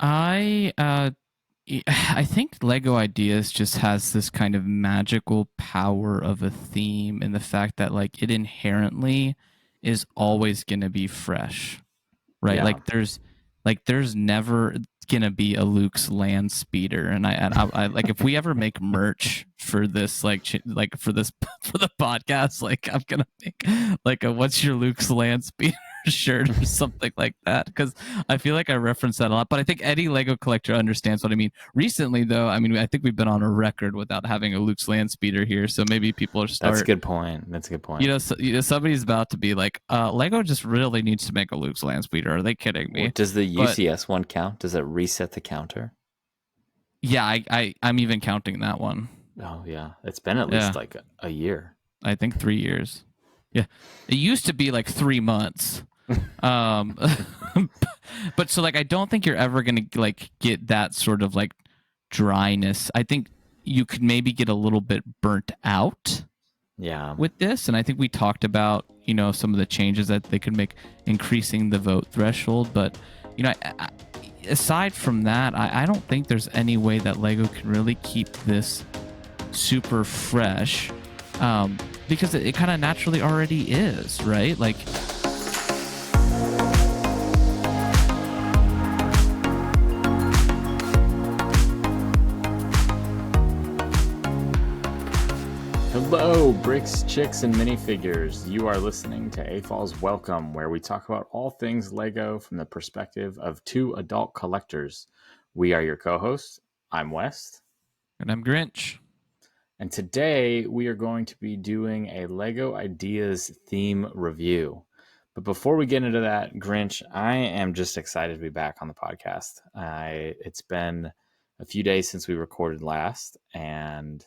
I I think Lego Ideas just has this kind of magical power of a theme in the fact that like it inherently is always going to be fresh, right? Yeah. There's never gonna be a Luke's land speeder, and I like if we ever make merch for this like for this for the podcast, like I'm gonna make like a what's your Luke's land speeder shirt or something like that, because I feel like I reference that a lot, but I think any Lego collector understands what I mean. Recently though, I mean, I think we've been on a record without having a Luke's land speeder here, so maybe people are That's a start good point. That's a good point. somebody's about to be like, Lego just really needs to make a Luke's land speeder. Are they kidding me? Does the But UCS one count? Does it reset the counter? yeah, I'm even counting that one. Oh yeah, it's been at least Yeah, like a year. I think 3 years. Yeah, it used to be like 3 months. Um, but so like I don't think you're ever gonna like get that sort of like dryness. I think you could maybe get a little bit burnt out Yeah. with this, and I think we talked about some of the changes that they could make, increasing the vote threshold. But aside from that, I don't think there's any way that Lego can really keep this super fresh, because it kind of naturally already is, right? Like, Hello, bricks, chicks, and minifigures. You are listening to AFOLs Welcome, where we talk about all things Lego from the perspective of two adult collectors. We are your co-hosts. I'm West. and I'm Grinch. And today we are going to be doing a Lego Ideas theme review. But before we get into that, Grinch, I am just excited to be back on the podcast. It's been a few days since we recorded last, and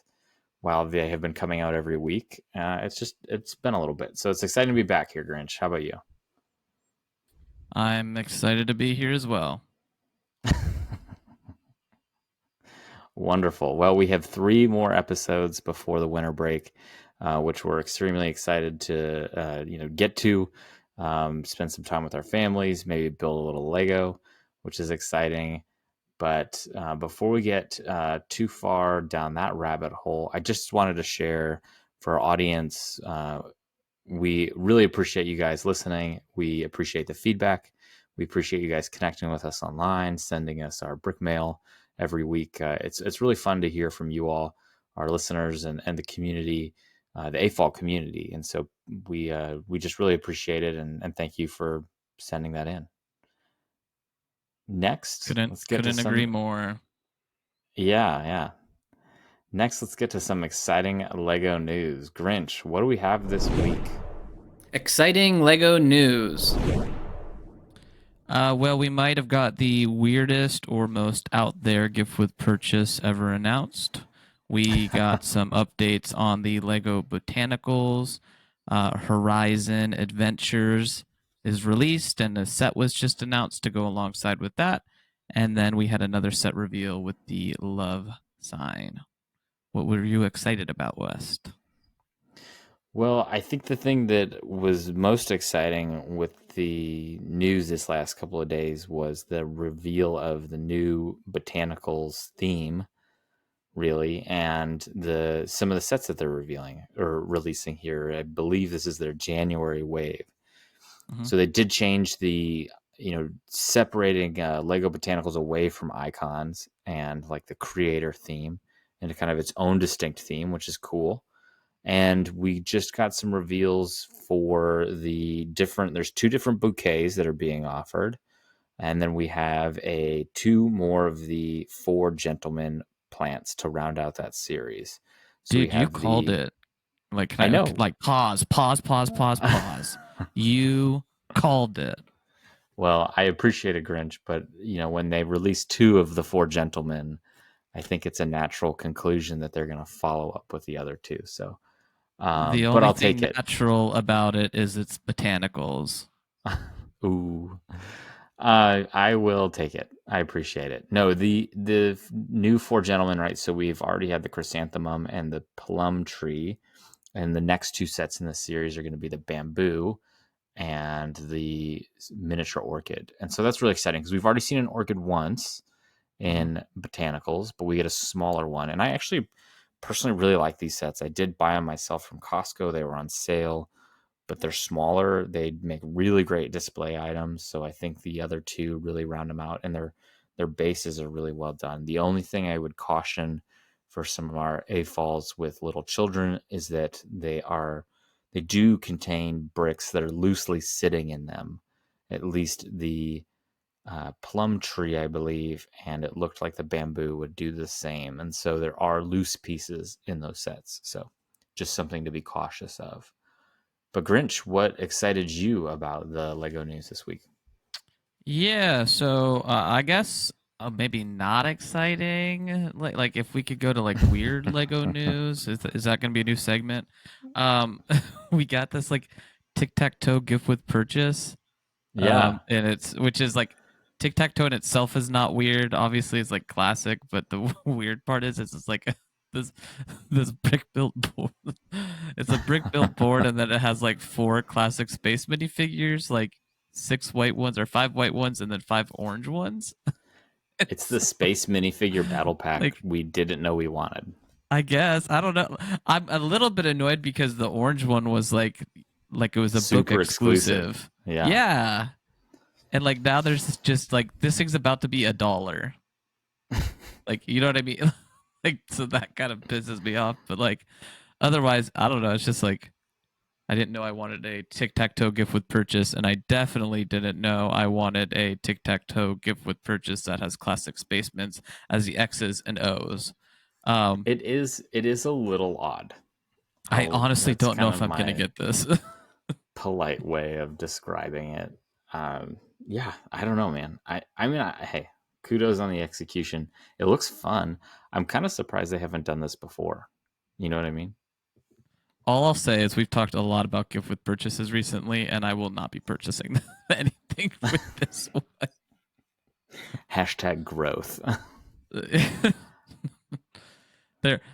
while they have been coming out every week, it's been a little bit. So it's exciting to be back here, Grinch. How about you? I'm excited to be here as well. Wonderful. Well, we have 3 more episodes before the winter break, which we're extremely excited to get to, spend some time with our families, maybe build a little Lego, which is exciting. But before we get too far down that rabbit hole, I just wanted to share for our audience, we really appreciate you guys listening. We appreciate the feedback. We appreciate you guys connecting with us online, sending us our brick mail every week. It's really fun to hear from you all, our listeners, and the community, the AFOL community. And so we just really appreciate it, and thank you for sending that in. Next, let's get to Couldn't some. agree more. Yeah. Next, let's get to some exciting Lego news. Grinch, what do we have this week? Exciting Lego news. Well, we might have got the weirdest or most out there gift with purchase ever announced. We got some updates on the Lego Botanicals. Horizon Adventures is released, and a set was just announced to go alongside with that. And then we had another set reveal with the love sign. What were you excited about, West? Well, I think the thing that was most exciting with the news this last couple of days was the reveal of the new Botanicals theme, really, and some of the sets that they're revealing or releasing here. I believe this is their January wave. Mm-hmm. So they did change the, separating Lego Botanicals away from icons and like the creator theme into kind of its own distinct theme, which is cool. And we just got some reveals for there's 2 different bouquets that are being offered. And then we have 2 more of the 4 gentlemen plants to round out that series. So we Dude, you have called it. Like, I know. like pause. You called it. Well, I appreciate it, Grinch, but when they release 2 of the 4 gentlemen, I think it's a natural conclusion that they're going to follow up with the other 2. So, The but only I'll take thing it. natural about it is its botanicals. Ooh, I will take it. I appreciate it. No, the new 4 gentlemen, right? So we've already had the chrysanthemum and the plum tree, and the next 2 sets in the series are going to be the bamboo and the miniature orchid. And so that's really exciting because we've already seen an orchid once Mm-hmm. in botanicals, but we get a smaller one. And I actually personally really like these sets. I did buy them myself from Costco. They were on sale, but they're smaller. They make really great display items. So I think the other two really round them out, and their bases are really well done. The only thing I would caution for some of our AFOLs with little children is that they do contain bricks that are loosely sitting in them. At least the plum tree, I believe, and it looked like the bamboo would do the same. And so there are loose pieces in those sets. So just something to be cautious of. But Grinch, what excited you about the Lego news this week? Yeah, so I guess maybe not exciting. Like if we could go to like weird Lego news, is that going to be a new segment? We got this like tic tac toe gift with purchase, Yeah, and it's which is like tic tac toe in itself is not weird. Obviously, it's like classic, but the weird part is it's like this this brick built board. It's a brick built board, and then it has like 4 classic space minifigures, like 6 white ones or 5 white ones, and then 5 orange ones. it's the It's space minifigure battle pack like we didn't know we wanted. I guess I don't know. I'm a little bit annoyed because the orange one was like it was a book Super exclusive. exclusive. Yeah. Yeah, and like now there's just like this thing's about to be $1. Like you know what I mean? Like so that kind of pisses me off. But like otherwise, I don't know. It's just like I didn't know I wanted a tic tac toe gift with purchase, and I definitely didn't know I wanted a tic tac toe gift with purchase that has classic Spacemans as the X's and O's. Um, It is a little odd. I honestly That's don't know kind if of I'm gonna my get this. polite way of describing it. Yeah, I don't know, man. Hey, kudos on the execution. It looks fun. I'm kind of surprised they haven't done this before. You know what I mean? All I'll say is we've talked a lot about gift with purchases recently, and I will not be purchasing anything with this Hashtag growth. one.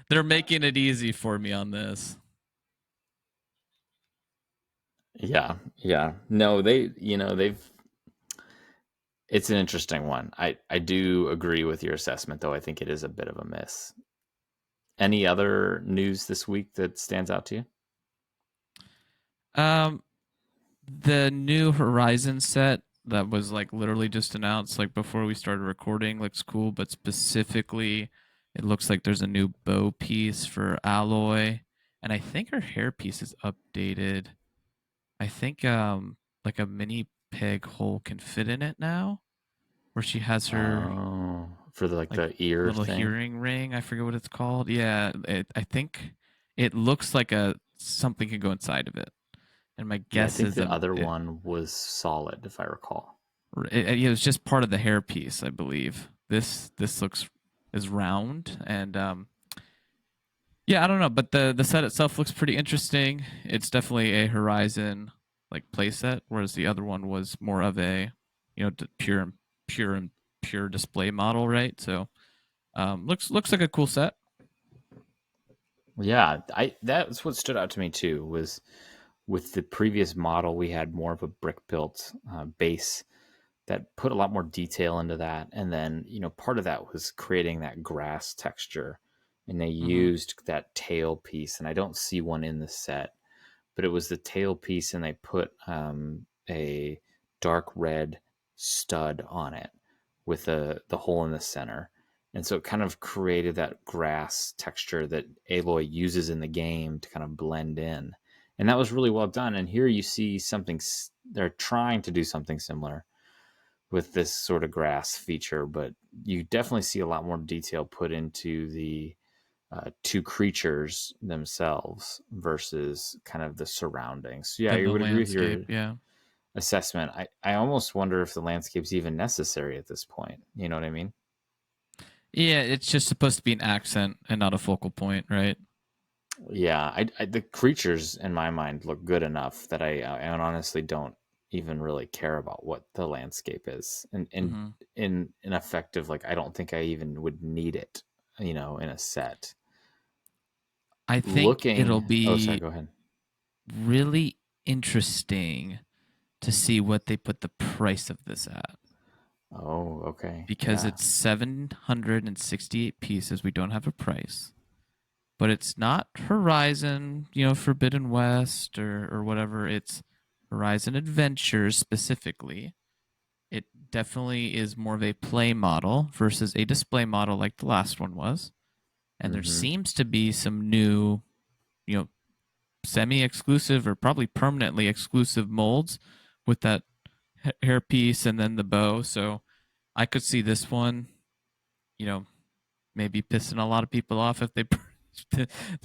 They're making it easy for me on this. Yeah, yeah. No, they've it's an interesting one. I do agree with your assessment though. I think it is a bit of a miss. Any other news this week that stands out to you? Um, the new Horizon set that was like literally just announced like before we started recording looks cool, but specifically it looks like there's a new bow piece for Alloy, and I think her hair piece is updated. I think like a mini peg hole can fit in it now, where she has her Oh, for the, like like the ear little thing. hearing ring. I forget what it's called. Yeah, I think it looks like a something can go inside of it. And my Yeah, I guess think is the other one was solid, if I recall. it was just part of the hair piece, I believe. This looks is round and yeah, I don't know, but the set itself looks pretty interesting. It's definitely a Horizon like playset, whereas the other one was more of a pure and pure display model, right? So looks like a cool set. Yeah, I that's what stood out to me too. Was with the previous model, we had more of a brick built base that put a lot more detail into that, and then part of that was creating that grass texture, and they Mm-hmm. used that tail piece, and I don't see one in the set, but it was the tail piece, and they put a dark red stud on it with the hole in the center. And so it kind of created that grass texture that Aloy uses in the game to kind of blend in. And that was really well done. And here you see something, they're trying to do something similar with this sort of grass feature, but you definitely see a lot more detail put into the two creatures themselves versus kind of the surroundings. So yeah, Then I the would agree with landscape, your yeah. assessment. I almost wonder if the landscape's even necessary at this point. You know what I mean? Yeah, it's just supposed to be an accent and not a focal point, right? Yeah, the creatures in my mind look good enough that I honestly don't even really care about what the landscape is, and Mm-hmm. in effective, like I don't think I even would need it, in a set. I think it'll Looking, oh, sorry, be go ahead. really interesting to see what they put the price of this at. Oh, okay. Because Yeah. it's 768 pieces. We don't have a price. But it's not Horizon, Forbidden West or whatever. It's Horizon Adventures specifically. It definitely is more of a play model versus a display model like the last one was. And there Mm-hmm. seems to be some new, you know, semi-exclusive or probably permanently exclusive molds with that hairpiece and then the bow. So I could see this one, you know, maybe pissing a lot of people off if they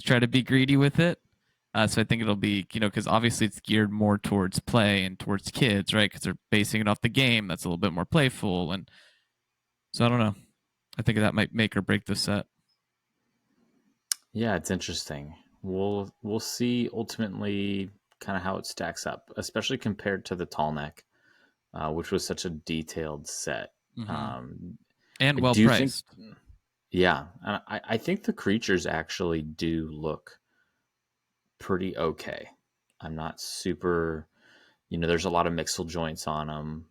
try to be greedy with it. So I think it'll be, because obviously it's geared more towards play and towards kids, right? Because they're basing it off the game that's a little bit more playful. And so I don't know. I think that might make or break the set. Yeah, it's interesting. We'll see ultimately kind of how it stacks up, especially compared to the tall neck, which was such a detailed set. Mm-hmm. Um, And I well do think, priced. yeah, and I think the creatures actually do look pretty okay. I'm not super, there's a lot of mixel joints on them.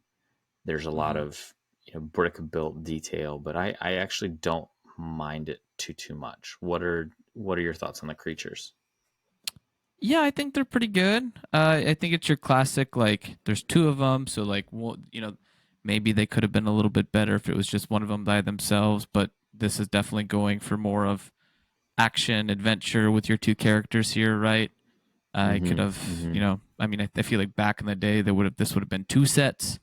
There's a lot Mm-hmm. of brick built detail, but I actually don't mind it too much. What are your thoughts on the creatures? Yeah, I think they're pretty good. I think it's your classic, like, there's two of them. So, like, maybe they could have been a little bit better if it was just one of them by themselves. But this is definitely going for more of action, adventure with your two characters here, right? I could Mm-hmm. have, Mm-hmm. I mean, I feel like back in the day, this would have been two sets.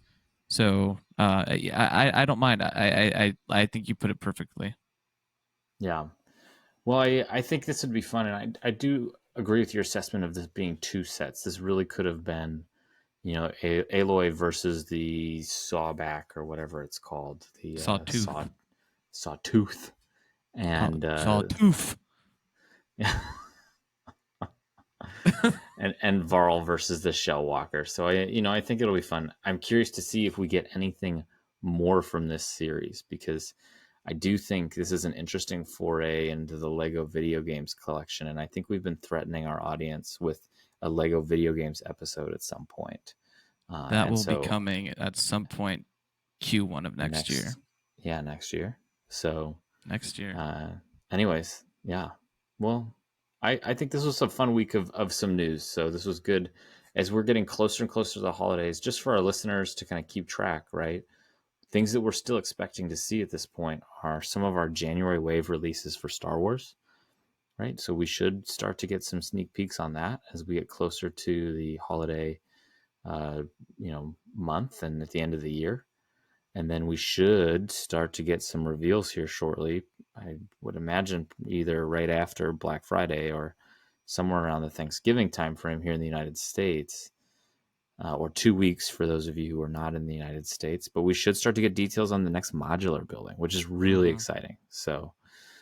So, yeah, I don't mind. I think you put it perfectly. Yeah. Well, I think this would be fun, and I do agree with your assessment of this being two sets. This really could have been, Aloy versus the Sawback or whatever it's called, the Sawtooth. Sawtooth, and Sawtooth. and Varl versus the Shell Walker. So I think it'll be fun. I'm curious to see if we get anything more from this series because I do think this is an interesting foray into the Lego video games collection, and I think we've been threatening our audience with a Lego video games episode at some point. That And will be so coming at some point Q1 of next year. next, yeah, next year. So Next year. Uh, anyways, yeah. Well, I think this was a fun week of some news. So this was good as we're getting closer and closer to the holidays, just for our listeners to kind of keep track, right? Things that we're still expecting to see at this point are some of our January wave releases for Star Wars, right? So we should start to get some sneak peeks on that as we get closer to the holiday, month and at the end of the year. And then we should start to get some reveals here shortly. I would imagine either right after Black Friday or somewhere around the Thanksgiving timeframe here in the United States, or 2 weeks for those of you who are not in the United States. But we should start to get details on the next modular building, which is really Mm-hmm. exciting. So,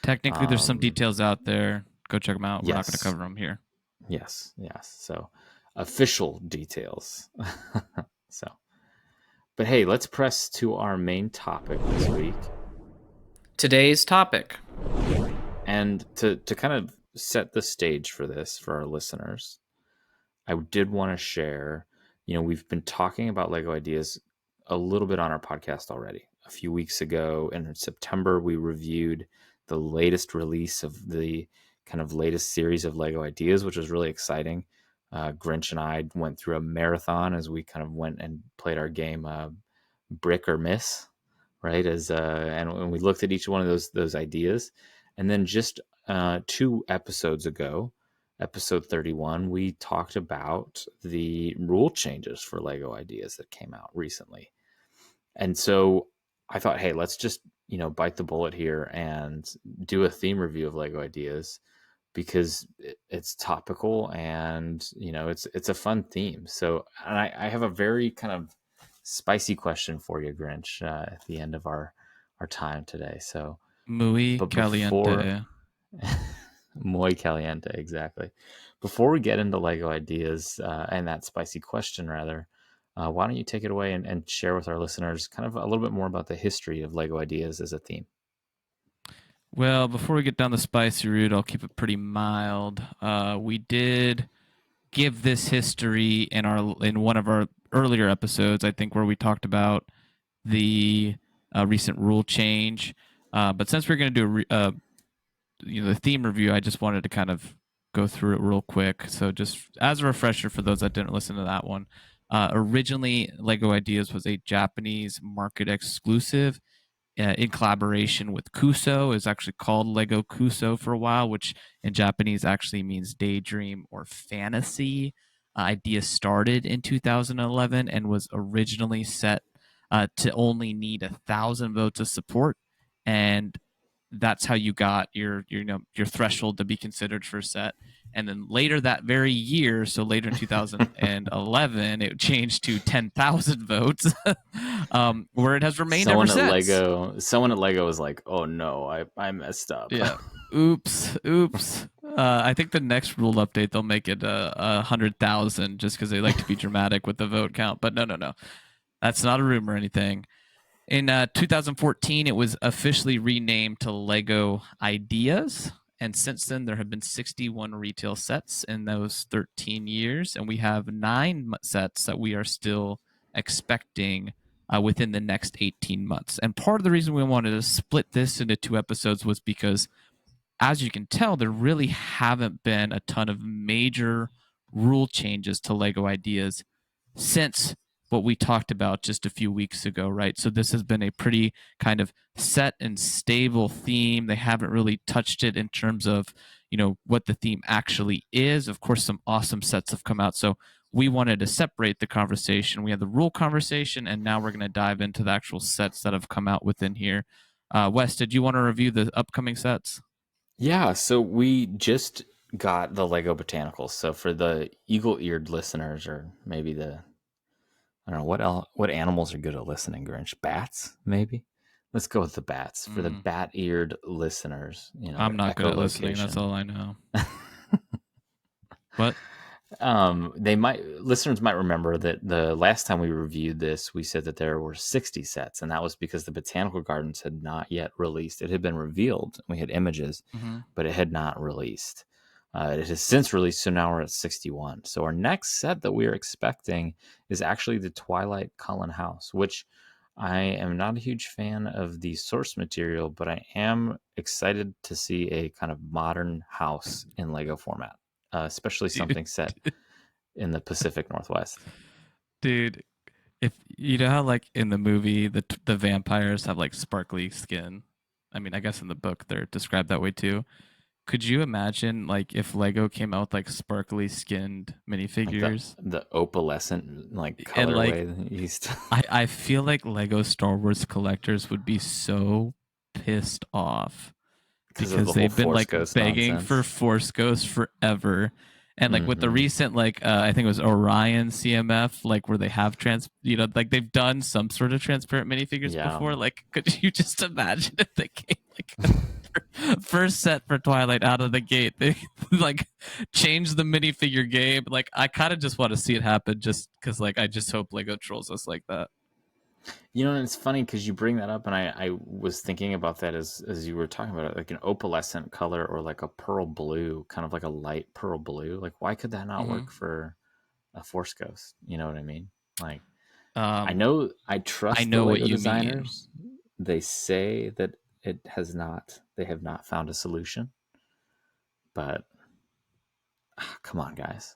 Technically, there's some um, details out there. Go check them out. We're not going to yes, cover them here. yes. So, official details. So, but hey, let's press to our main topic this week. Today's topic. And to kind of set the stage for this for our listeners, I did want to share, we've been talking about Lego ideas a little bit on our podcast already. A few weeks ago in September, we reviewed the latest release of the kind of latest series of Lego ideas, which was really exciting. Grinch and I went through a marathon as we kind of went and played our game, Brick or Miss, right? And we looked at each one of those ideas, and then just 2 episodes ago, episode 31, we talked about the rule changes for Lego ideas that came out recently. And so I thought, hey, let's just bite the bullet here and do a theme review of Lego ideas because it's topical and it's a fun theme. So and I have a very kind of spicy question for you, Grinch, at the end of our time today. So, Muy but before caliente. muy caliente, exactly. Before we get into Lego ideas and that spicy question, rather, why don't you take it away and share with our listeners kind of a little bit more about the history of Lego ideas as a theme? Well, before we get down the spicy route, I'll keep it pretty mild. We did give this history in one of our earlier episodes, I think, where we talked about the recent rule change. But since we're going to do the theme review, I just wanted to kind of go through it real quick. So just as a refresher for those that didn't listen to that one, originally Lego Ideas was a Japanese market exclusive in collaboration with Kuso. Is actually called Lego Kuso for a while, which in Japanese actually means daydream or fantasy. Idea started in 2011 and was originally set to only need 1,000 votes of support, and that's how you got your threshold to be considered for a set. And then later that very year, so later in 2011, it changed to 10,000 votes, where it has remained ever since. Someone at Lego was like, "Oh no, I messed up." Yeah. Oops. I think the next rule update they'll make it 100,000 just because they like to be dramatic with the vote count. But no, that's not a rumor or anything. In 2014, it was officially renamed to Lego Ideas. And since then, there have been 61 retail sets in those 13 years. And we have 9 sets that we are still expecting within the next 18 months. And part of the reason we wanted to split this into 2 episodes was because, as you can tell, there really haven't been a ton of major rule changes to Lego Ideas since what we talked about just a few weeks ago, right? So this has been a pretty kind of set and stable theme. They haven't really touched it in terms of, what the theme actually is. Of course, some awesome sets have come out. So we wanted to separate the conversation. We had the rule conversation, and now we're going to dive into the actual sets that have come out within here. Wes, did you want to review the upcoming sets? Yeah, so we just got the Lego Botanicals. So for the eagle-eared listeners, or maybe I don't know what animals are good at listening, Grinch. Bats, maybe. Let's go with the bats. For the bat-eared listeners, I'm not good at listening. That's all I know. What? Listeners might remember that the last time we reviewed this, we said that there were 60 sets, and that was because the Botanical Gardens had not yet released. It had been revealed. We had images, but it had not released. It has since released, so now we're at 61. So our next set that we are expecting is actually the Twilight Cullen House, which I am not a huge fan of the source material, but I am excited to see a kind of modern house in Lego format, especially something set in the Pacific Northwest. Dude, if you know how like in the movie the vampires have like sparkly skin. I mean, I guess in the book they're described that way too. Could you imagine like if Lego came out with like sparkly skinned minifigures? Like the opalescent like And like colorway. I feel like Lego Star Wars collectors would be so pissed off because they've been like begging for Force Ghosts forever. And like with the recent I think it was Orion CMF, like where they have like they've done some sort of transparent minifigures before. Like, could you just imagine if they came like first set for Twilight out of the gate, they like changed the minifigure game? Like, I kind of just want to see it happen, just because like I just hope Lego trolls us like that. And it's funny because you bring that up, and I was thinking about that as you were talking about it, like an opalescent color or like a pearl blue, kind of like a light pearl blue. Like, why could that not work for a Force Ghost? You know what I mean? Like, I trust the Lego designers. They say that they have not found a solution. But come on, guys,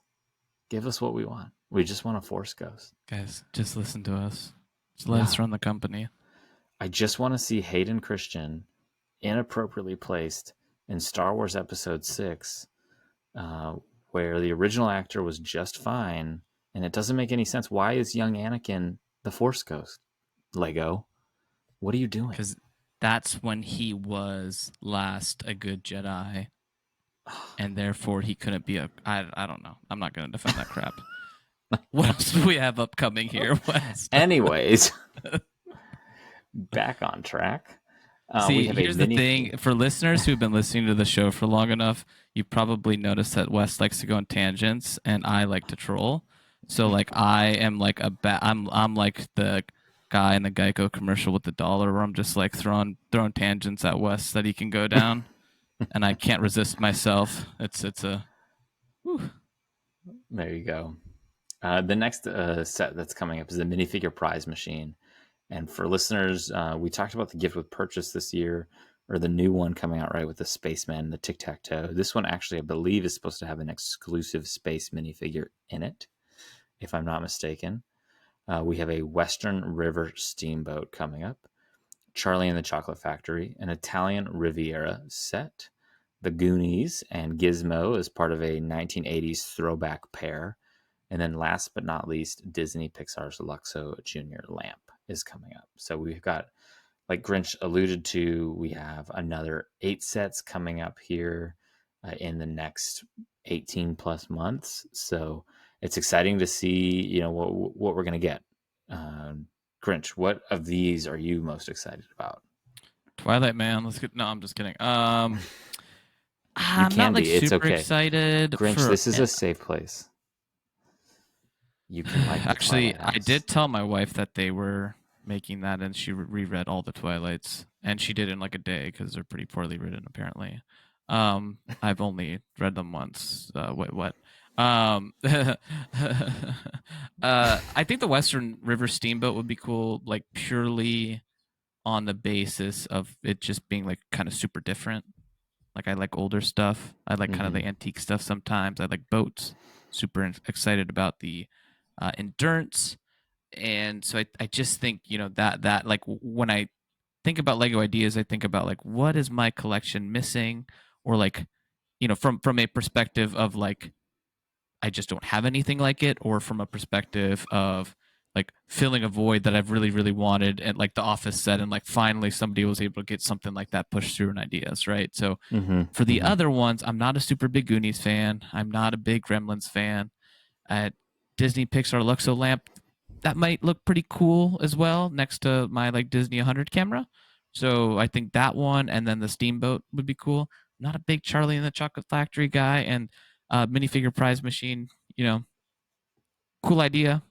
give us what we want. We just want a Force Ghost. Guys, just listen to us. Just let us run the company. I just want to see Hayden Christian inappropriately placed in Star Wars Episode 6, where the original actor was just fine, and it doesn't make any sense. Why is young Anakin the Force Ghost? Lego, what are you doing? Because that's when he was last a good Jedi, and therefore he couldn't be I don't know. I'm not going to defend that crap. What else do we have upcoming here, West? Anyways, back on track. See, here's the thing. For listeners who've been listening to the show for long enough, you probably noticed that Wes likes to go on tangents and I like to troll. So like I am like I'm like the guy in the Geico commercial with the dollar where I'm just like throwing tangents at Wes that he can go down, and I can't resist myself. It's a whew. There you go. The next set that's coming up is the minifigure prize machine. And for listeners, we talked about the gift with purchase this year, or the new one coming out right with the spaceman, the tic tac toe. This one actually, I believe, is supposed to have an exclusive space minifigure in it, if I'm not mistaken. We have a Western River steamboat coming up, Charlie and the Chocolate Factory, an Italian Riviera set, the Goonies and Gizmo as part of a 1980s throwback pair. And then last but not least, Disney Pixar's Luxo Junior lamp is coming up. So we've got, like Grinch alluded to, we have another 8 sets coming up here in the next 18 plus months. So it's exciting to see, what we're going to get. Grinch, what of these are you most excited about? Twilight Man. Let's get. No, I'm just kidding. You I'm not can like be. It's super okay. excited Grinch, for. this is a safe place. You can like the Actually, Twilight I House. did tell my wife that they were making that, and she reread all the Twilights, and she did it in like a day because they're pretty poorly written, apparently. I've only read them once. Wait, what? I think the Western River Steamboat would be cool, like purely on the basis of it just being like kind of super different. Like I like older stuff. I like kind of the antique stuff sometimes. I like boats. Super excited about the endurance. And so I just think, that like when I think about Lego ideas, I think about like what is my collection missing, or like, from a perspective of like I just don't have anything like it, or from a perspective of like filling a void that I've really, really wanted, and like the Office set, and like finally somebody was able to get something like that pushed through in ideas, right? So for the other ones, I'm not a super big Goonies fan. I'm not a big Gremlins fan. At Disney Pixar Luxo lamp, that might look pretty cool as well next to my like Disney 100 camera. So I think that one, and then the Steamboat would be cool. I'm not a big Charlie and the Chocolate Factory guy, and minifigure prize machine, cool idea.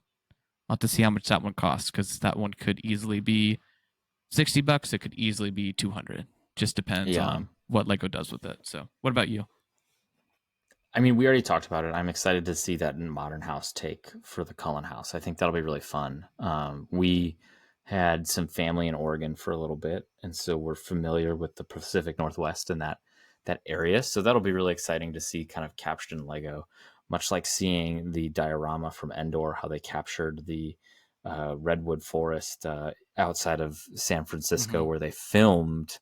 I'll have to see how much that one costs, because that one could easily be $60. It could easily be 200. Just depends Yeah. on what Lego does with it. So, what about you? I mean, we already talked about it. I'm excited to see that Modern House take for the Cullen House. I think that'll be really fun. We had some family in Oregon for a little bit, and so we're familiar with the Pacific Northwest and that area. So that'll be really exciting to see kind of captured in Lego, much like seeing the diorama from Endor, how they captured the redwood forest outside of San Francisco, Mm-hmm. where they filmed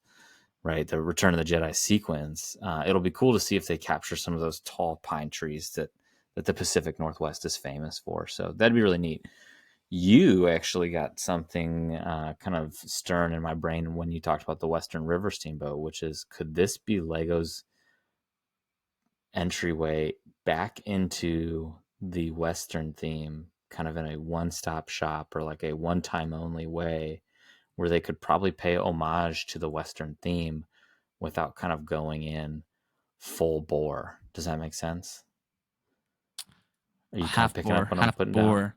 right the Return of the Jedi sequence. It'll be cool to see if they capture some of those tall pine trees that the Pacific Northwest is famous for. So that'd be really neat. You actually got something kind of stirring in my brain when you talked about the Western River Steamboat, which is, could this be Lego's entryway back into the Western theme, kind of in a one-stop shop or like a one-time only way, where they could probably pay homage to the Western theme without kind of going in full bore? Does that make sense? Are you kind of Half picking bore, up what I'm half putting down? bore.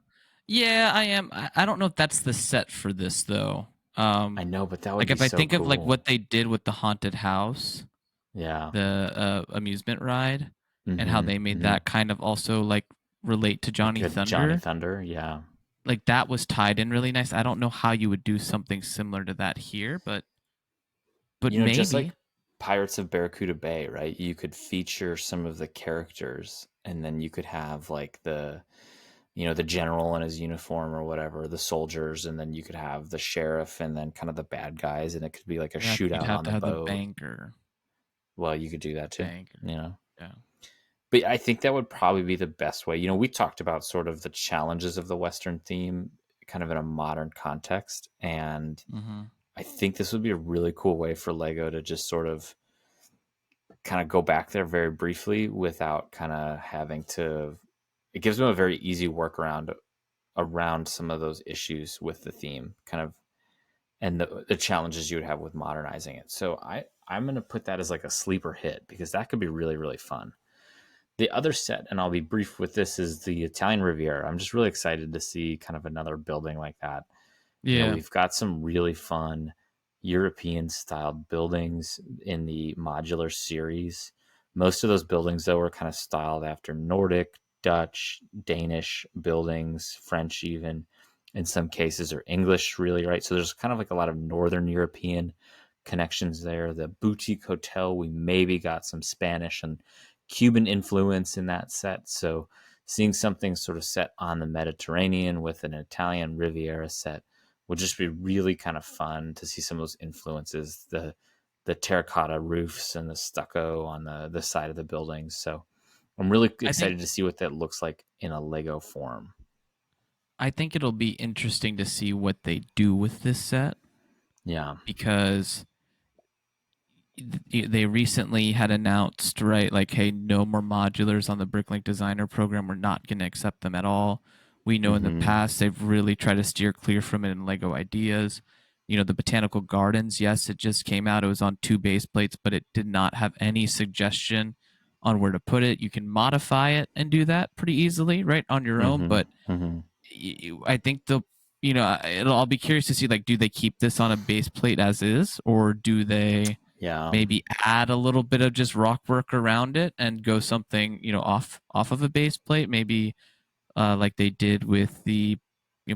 Yeah, I am. I don't know if that's the set for this though. I know, but that would Like be if I so think of like cool. what they did with the haunted house, Yeah. the amusement ride, and how Mm-hmm. they made Mm-hmm. that kind of also like relate to Like Johnny a Johnny Thunder. Thunder. Yeah. Like that was tied in really nice. I don't know how you would do something similar to that here, but Just like maybe. Pirates of Barracuda Bay, right? You could feature some of the characters, and then you could have like the general in his uniform or whatever, the soldiers, and then you could have the sheriff and then kind of the bad guys, and it could be like a Yeah, you'd shootout have on to the have the boat. banker. Well, you could do that too, Banker. you know. Yeah. But I think that would probably be the best way. We talked about sort of the challenges of the Western theme kind of in a modern context. And Mm-hmm. I think this would be a really cool way for Lego to just sort of kind of go back there very briefly without kind of having to. It gives them a very easy workaround around some of those issues with the theme, kind of, and the challenges you would have with modernizing it. So I'm going to put that as like a sleeper hit, because that could be really, really fun. The other set, and I'll be brief with this, is the Italian Riviera. I'm just really excited to see kind of another building like that. Yeah. We've got some really fun European styled buildings in the modular series. Most of those buildings, though, are kind of styled after Nordic Dutch, Danish buildings, French even in some cases, or English, really, right? So there's kind of like a lot of Northern European connections there. The boutique hotel, we maybe got some Spanish and Cuban influence in that set. So seeing something sort of set on the Mediterranean with an Italian Riviera set would just be really kind of fun to see some of those influences, the terracotta roofs and the stucco on the side of the buildings. So I'm really I think excited to see what that looks like in a Lego form. I think it'll be interesting to see what they do with this set Yeah. because they recently had announced, right, like, hey, no more modulars on the Bricklink Designer program. We're not going to accept them at all. We know in the Mm-hmm. past they've really tried to steer clear from it in Lego Ideas. The Botanical Gardens, yes, it just came out. It was on 2 base plates, but it did not have any suggestion on where to put it. You can modify it and do that pretty easily, right, on your own. Mm-hmm. But Mm-hmm. I think I'll be curious to see, like, do they keep this on a base plate as is, or do they Yeah. maybe add a little bit of just rock work around it and go something off of a base plate, maybe like they did with the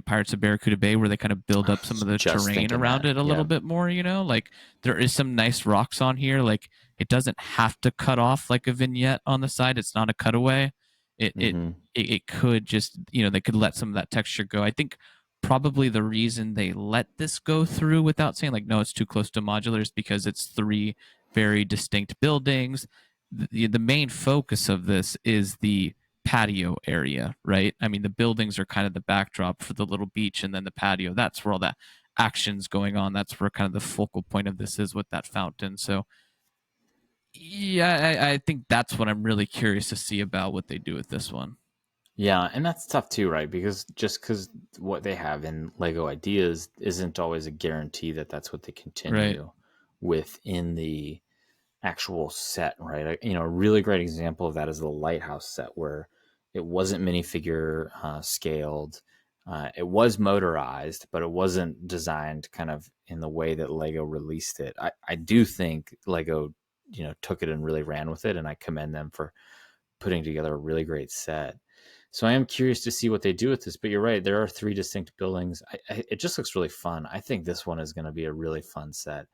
Pirates of Barracuda Bay, where they kind of build up some of the Just terrain thinking around that. it a little Yeah. bit more. Like there is some nice rocks on here. Like it doesn't have to cut off like a vignette on the side. It's not a cutaway. It it Mm-hmm. it could just they could let some of that texture go. I think probably the reason they let this go through without saying like no, it's too close to modular is because it's 3 very distinct buildings. The main focus of this is the patio area, right? I mean, the buildings are kind of the backdrop for the little beach, and then the patio. That's where all that action's going on. That's where kind of the focal point of this is with that fountain. So, yeah, I think that's what I'm really curious to see about what they do with this one. Yeah, and that's tough too, right? Because what they have in Lego Ideas isn't always a guarantee that that's what they Right. continue within the actual set, right? A really great example of that is the Lighthouse set, where it wasn't minifigure scaled. It was motorized, but it wasn't designed kind of in the way that Lego released it. I do think Lego, took it and really ran with it, and I commend them for putting together a really great set. So I am curious to see what they do with this. But you're right, there are 3 distinct buildings. It just looks really fun. I think this one is going to be a really fun set.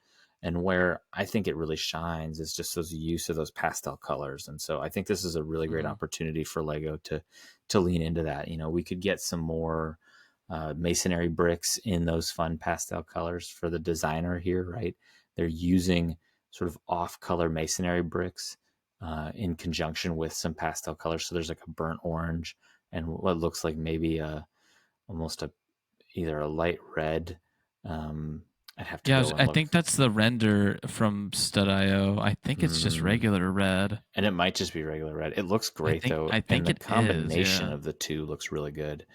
And where I think it really shines is just those use of those pastel colors. And so I think this is a really great Mm-hmm. opportunity for Lego to lean into that. We could get some more masonry bricks in those fun pastel colors for the designer here, right? They're using sort of off-color masonry bricks in conjunction with some pastel colors. So there's like a burnt orange and what looks like maybe almost either a light red. I'd have to Yeah, go and I look. think that's the render from Stud.io. I think it's just Mm, regular red. and it might just be regular red. It looks great though, I and think the it is. combination Yeah. of the two looks really good.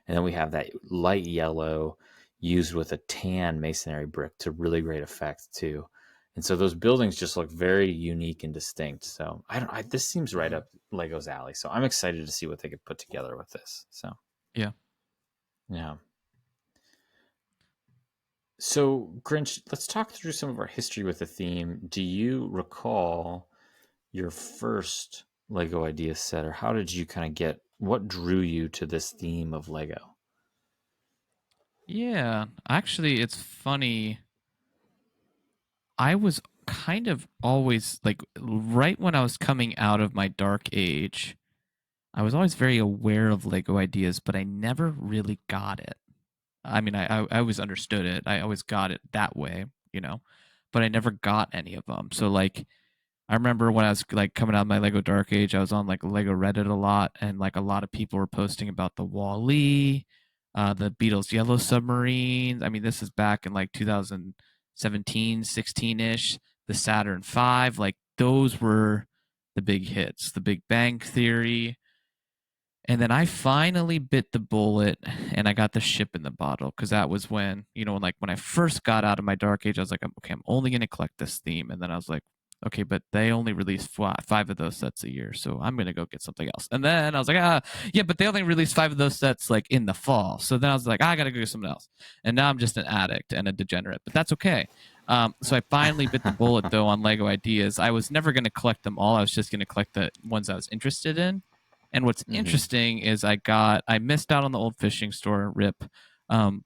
And then we have that light yellow used with a tan masonry brick to really great effect too. And so those buildings just look very unique and distinct. So I don't. This seems right Mhm. up Lego's alley. So I'm excited to see what they could put together with this. So Yeah. yeah. So Grinch, let's talk through some of our history with the theme. Do you recall your first Lego idea set, or how did you kind of get? What drew you to this theme of Lego? Yeah. Actually, it's funny. I was kind of always like right when I was coming out of my dark age, I was always very aware of Lego ideas, but I never really got it. I mean, I always understood it. I always got it that way, but I never got any of them. So like I remember when I was like coming out of my Lego Dark Age, I was on like Lego Reddit a lot, and like a lot of people were posting about the Wall-E, the Beatles Yellow Submarines. I mean, this is back in like 2017, 16 ish. The Saturn V, like those were the big hits. The Big Bang Theory, and then I finally bit the bullet and I got the ship in the bottle because that was like when I first got out of my dark age, I was like, okay, I'm only going to collect this theme. And then I was like, okay, but they only release 5 of those sets a year. So I'm going to go get something else. And then I was like, yeah, but they only release 5 of those sets like in the fall. So then I was like, I got to go get something else. And now I'm just an addict and a degenerate, but that's okay. So I finally bit the bullet though on Lego ideas. I was never going to collect them all. I was just going to collect the ones I was interested in, And what's Mm-hmm. interesting is I missed out on the old fishing store rip. Um,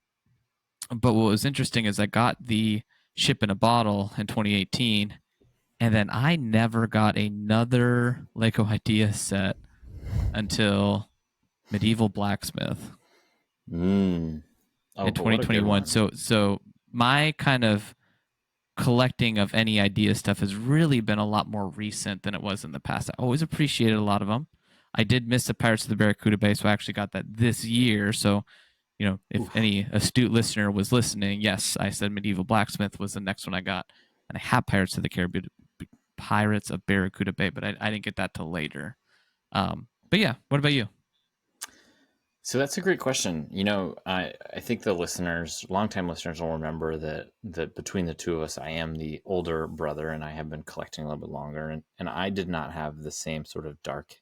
but what was interesting is I got the ship in a bottle in 2018, and then I never got another Lego idea set until Medieval Blacksmith Oh, in but what a good 2021. one. So my kind of collecting of any idea stuff has really been a lot more recent than it was in the past. I always appreciated a lot of them. I did miss the Pirates of the Barracuda Bay, so I actually got that this year. So, if Oof. any astute listener was listening, yes, I said Medieval Blacksmith was the next one I got, and I have Pirates of Barracuda Bay, but I didn't get that till later. But yeah, what about you? So that's a great question. I think the listeners, longtime listeners, will remember that between the two of us, I am the older brother, and I have been collecting a little bit longer. And I did not have the same sort of dark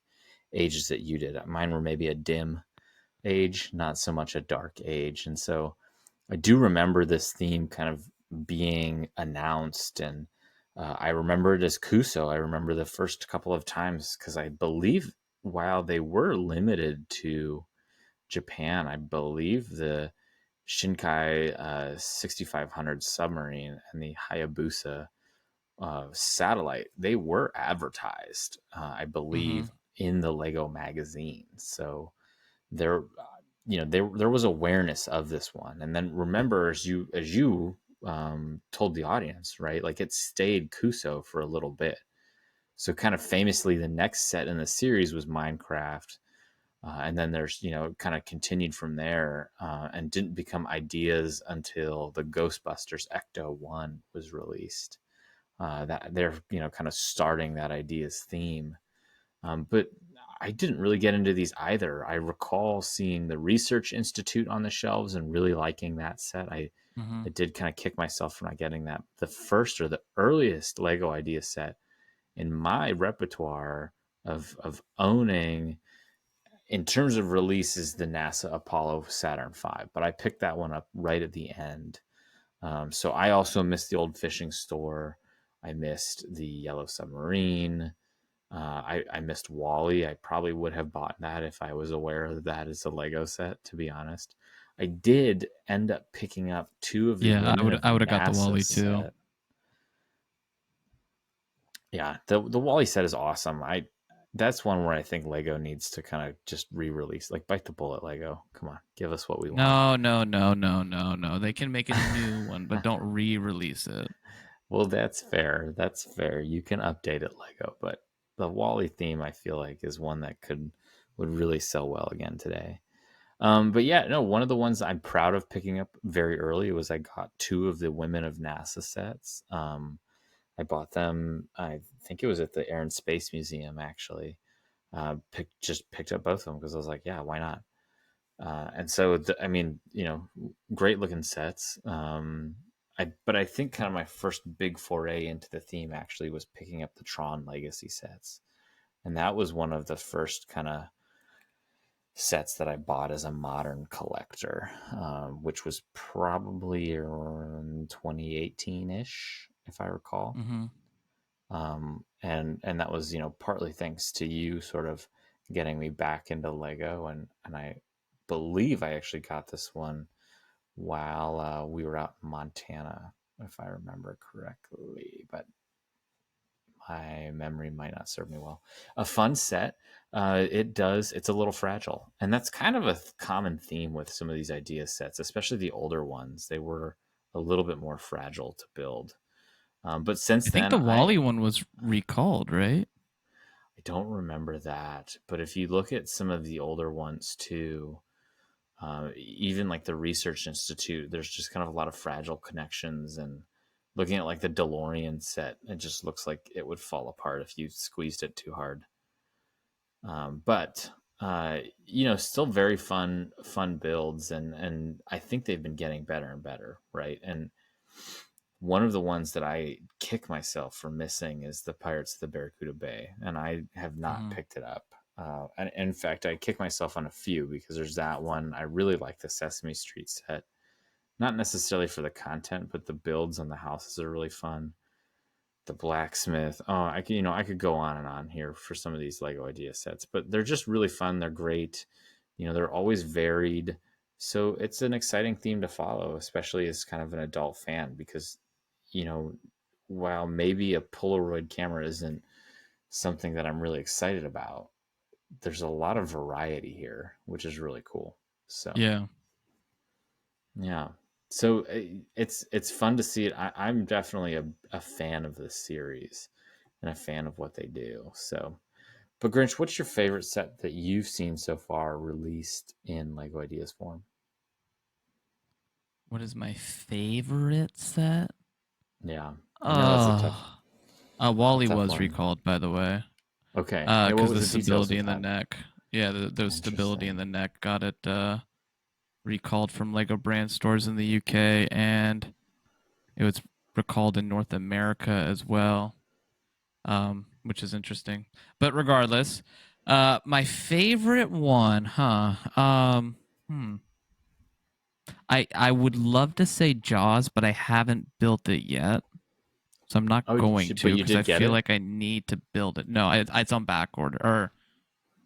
ages that you did. Mine were maybe a dim age, not so much a dark age. And so I do remember this theme kind of being announced, and I remember it as Kuso. I remember the first couple of times because I believe while they were limited to Japan, I believe the Shinkai 6500 submarine and the Hayabusa satellite, they were advertised, I Mm-hmm. believe, in the Lego magazine. So there, there was awareness of this one. And then remember, as you told the audience, right? Like it stayed Kuso for a little bit. So kind of famously, the next set in the series was Minecraft, and then there's kind of continued from there, and didn't become ideas until the Ghostbusters Ecto 1 was released. That they're kind of starting that ideas theme. But I didn't really get into these either. I recall seeing the Research Institute on the shelves and really liking that set. Mm-hmm. I did kind of kick myself for not getting that. The first or the earliest Lego idea set in my repertoire of owning in terms of releases, the NASA Apollo Saturn V, but I picked that one up right at the end. So I also missed the old fishing store. I missed the Yellow Submarine. I missed Wally. I probably would have bought that if I was aware of that as a Lego set, to be honest. I did end up picking up two of the Yeah, Women of I would have got the NASA Wally too. set. Yeah, the Wally set is awesome. That's one where I think Lego needs to kind of just re-release. Like bite the bullet, Lego. Come on, give us what we want. No, no, no, no, no, no. They can make a new one, but don't re-release it. Well, that's fair. That's fair. You can update it, Lego, but the Wally theme I feel like is one that would really sell well again today. But yeah, no, one of the ones I'm proud of picking up very early was I got two of the Women of NASA sets. I bought them. I think it was at the Air and Space Museum actually. Picked up both of them because I was like, yeah, why not? And so, I mean, great looking sets. But I think kind of my first big foray into the theme actually was picking up the Tron Legacy sets, and that was one of the first kind of sets that I bought as a modern collector, which was probably around 2018 ish, if I recall. Mm-hmm. And that was partly thanks to you sort of getting me back into Lego, and I believe I actually got this one while we were out in Montana, if I remember correctly, but my memory might not serve me well. A fun set. It's a little fragile, and that's kind of a common theme with some of these idea sets, especially the older ones. They were a little bit more fragile to build. But since I think then, the I Wally one was recalled, right? I don't remember that, but if you look at some of the older ones too, even like the Research Institute, there's just kind of a lot of fragile connections. And looking at like the DeLorean set, it just looks like it would fall apart if you squeezed it too hard. But still very fun builds, and I think they've been getting better and better, right? And one of the ones that I kick myself for missing is the Pirates of the Barracuda Bay, and I have not Mm-hmm. picked it up. And in fact, I kick myself on a few because there's that one. I really like the Sesame Street set, not necessarily for the content, but the builds on the houses are really fun. the blacksmith. Oh, I could go on and on here for some of these Lego idea sets, but they're just really fun. They're great. They're always varied. So it's an exciting theme to follow, especially as kind of an adult fan, because, you know, while maybe a Polaroid camera isn't something that I'm really excited about, there's a lot of variety here, which is really cool. So Yeah. yeah. So it's fun to see it. I'm definitely a fan of this series and a fan of what they do. So, but Grinch, what's your favorite set that you've seen so far released in Lego Ideas form? What is my favorite set? Yeah, I know that's Oh, a Wally tough was one. recalled, by the way, Okay, yeah. What because was the the details stability with in the that? neck. Yeah, the stability in Interesting. the neck got it recalled from Lego brand stores in the UK, and it was recalled in North America as well, which is interesting. But regardless, my favorite one, huh? Hmm. I would love to say Jaws, but I haven't built it yet, so I'm not Oh, going but to you because I did get feel it. like I need to build it. No, it's on back order, or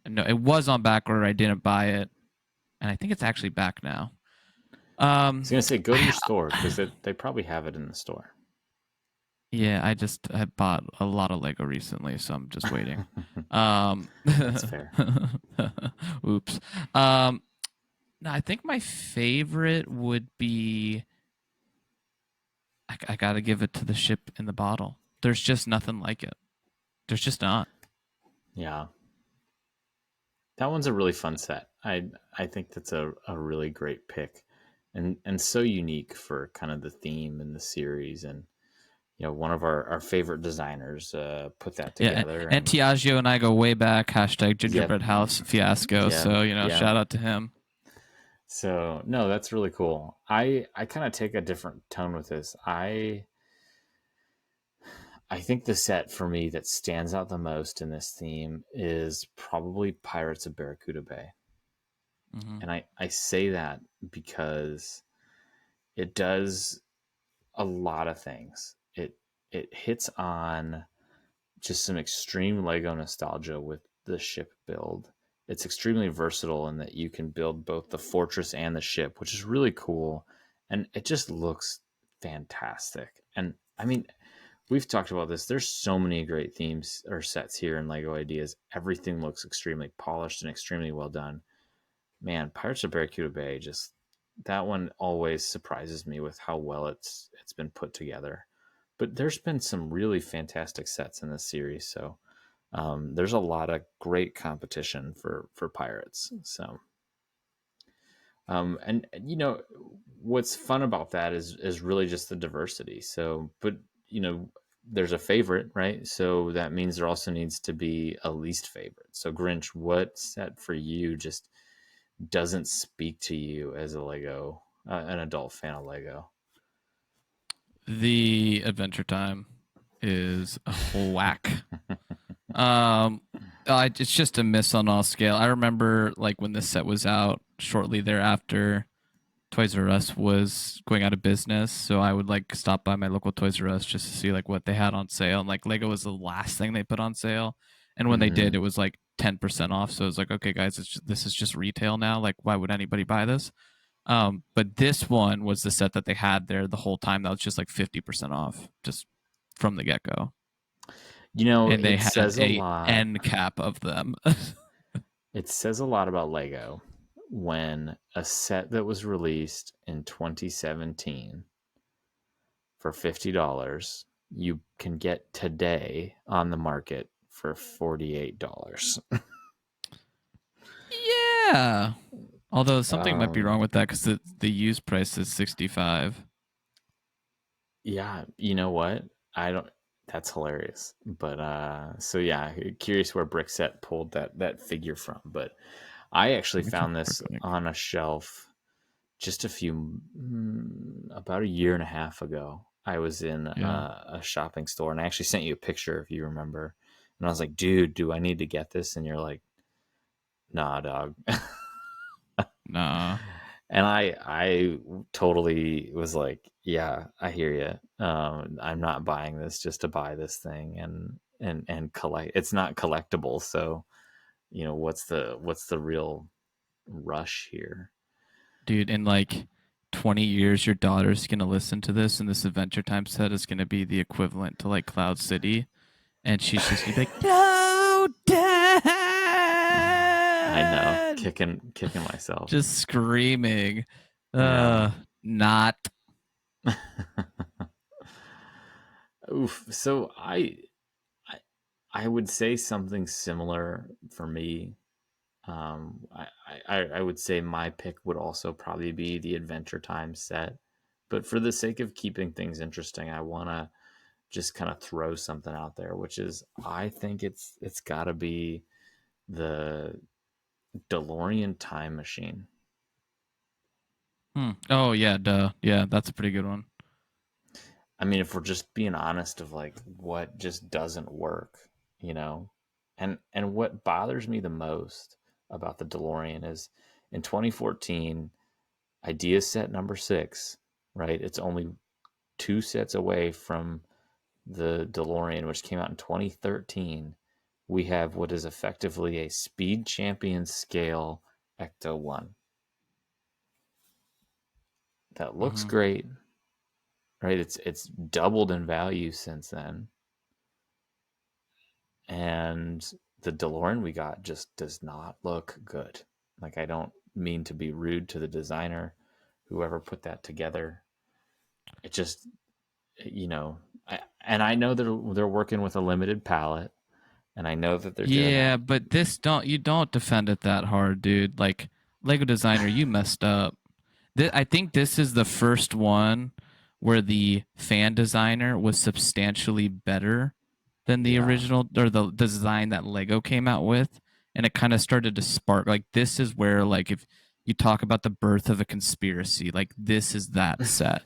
no, it was on back order. I didn't buy it, and I think it's actually back now. I was gonna say go to your I, store because they probably have it in the store. yeah, I bought a lot of Lego recently, so I'm just waiting. Um, That's fair. oops. Um, no, I think my favorite would be I gotta give it to the ship in the bottle. There's just nothing like it. There's just not. Yeah, that one's a really fun set. I think that's a really great pick, and so unique for kind of the theme in the series. And one of our favorite designers put that Yeah, together. and And Tiaggio and I go way back. Hashtag yep, Gingerbread House fiasco. yeah, So yeah. shout out to him. So no, that's really cool. I kind of take a different tone with this. I think the set for me that stands out the most in this theme is probably Pirates of Barracuda Bay. Hmm. And I say that because it does a lot of things. It hits on just some extreme Lego nostalgia with the ship build. It's extremely versatile in that you can build both the fortress and the ship, which is really cool. And it just looks fantastic. And I mean, we've talked about this. There's so many great themes or sets here in Lego Ideas. Everything looks extremely polished and extremely well done. Man, Pirates of Barracuda Bay, just that one always surprises me with how well it's been put together. But there's been some really fantastic sets in this series, so there's a lot of great competition for Pirates. So and what's fun about that is really just the diversity. So, but there's a favorite, right? So that means there also needs to be a least favorite. So Grinch, what set for you just doesn't speak to you as a Lego, an adult fan of Lego? The Adventure Time is a whack. Um, it's just a miss on all scale. I remember like when this set was out, shortly thereafter, Toys R Us was going out of business, so I would like stop by my local Toys R Us just to see like what they had on sale. And like Lego was the last thing they put on sale, and when they did, Mm-hmm. it was like 10% off. So it was like, okay, guys, this is just retail now. Like, why would anybody buy this? But this one was the set that they had there the whole time. That was just like 50% off, just from the get go, and they It had says a a lot. end cap of them. It says a lot about Lego when a set that was released in 2017 for $50 you can get today on the market for $48. Yeah. Although something might be wrong um, with that because the used price is 65. yeah, you know what? I don't. That's hilarious. But so yeah, curious where Brickset pulled that figure from. But I actually Let me check found quick this link. on a shelf just about a year and a half ago. I was in Yeah. a shopping store, and I actually sent you a picture if you remember. And I was like, "Dude, do I need to get this?" And you're like, "Nah, dog." Nah. And I totally was like, yeah, I hear you. I'm not buying this just to buy this thing and collect. It's not collectible, so what's the real rush here? Dude, in like 20 years, your daughter's going to listen to this, and this Adventure Time set is going to be the equivalent to like Cloud City. And she's just going to be like, no, I know, Dad! kicking myself. Just screaming. Yeah. Not. Oof. So I I would say something similar for me. I would say my pick would also probably be the Adventure Time set, but for the sake of keeping things interesting, I want to just kind of throw something out there, which is I think it's got to be the DeLorean time machine. Oh, yeah, duh. Yeah, that's a pretty good one. I mean, if we're just being honest of like what just doesn't work, you know, and what bothers me the most about the DeLorean is in 2014, idea set number 6, right? It's only 2 sets away from the DeLorean, which came out in 2013. We have what is effectively a Speed Champion scale Ecto 1 that looks Mm-hmm. great, right? It's doubled in value since then, and the DeLorean we got just does not look good. Like, I don't mean to be rude to the designer, whoever put that together. It just, you know, and I know they're working with a limited palette, and I know that they're doing that. Yeah, but you don't defend it that hard, dude. Like, Lego designer, you messed up. I think this is the first one where the fan designer was substantially better than the Yeah. original or the design that Lego came out with, and it kind of started to spark. Like, this is where, like, if you talk about the birth of a conspiracy, like, this is that set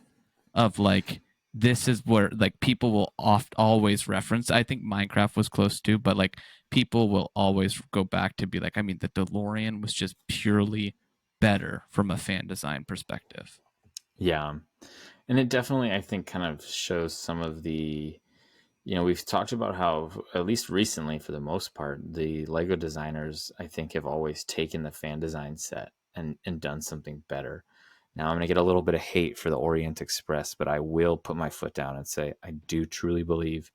of like, this is where like people will always reference. I think Minecraft was close too, but like people will always go back to be like, I mean, the DeLorean was just purely better from a fan design perspective. Yeah. And it definitely, I think, kind of shows some of the, we've talked about how, at least recently, for the most part, the Lego designers, I think, have always taken the fan design set and done something better. Now, I'm going to get a little bit of hate for the Orient Express, but I will put my foot down and say I do truly believe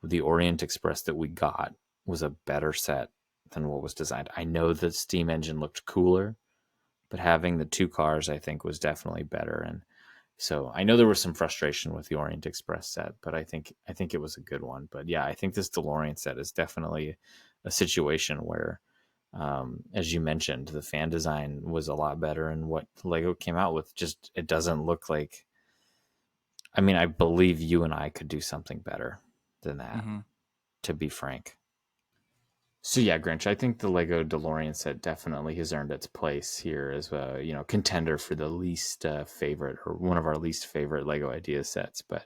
the Orient Express that we got was a better set than what was designed. I know the steam engine looked cooler, but having the 2 cars, I think, was definitely better. And so I know there was some frustration with the Orient Express set, but I think it was a good one. But yeah, I think this DeLorean set is definitely a situation where, as you mentioned, the fan design was a lot better, and what Lego came out with just it doesn't look like. I mean, I believe you and I could do something better than that, Mm-hmm. to be frank. So yeah, Grinch, I think the Lego DeLorean set definitely has earned its place here as a contender for the least favorite, or one of our least favorite Lego idea sets. But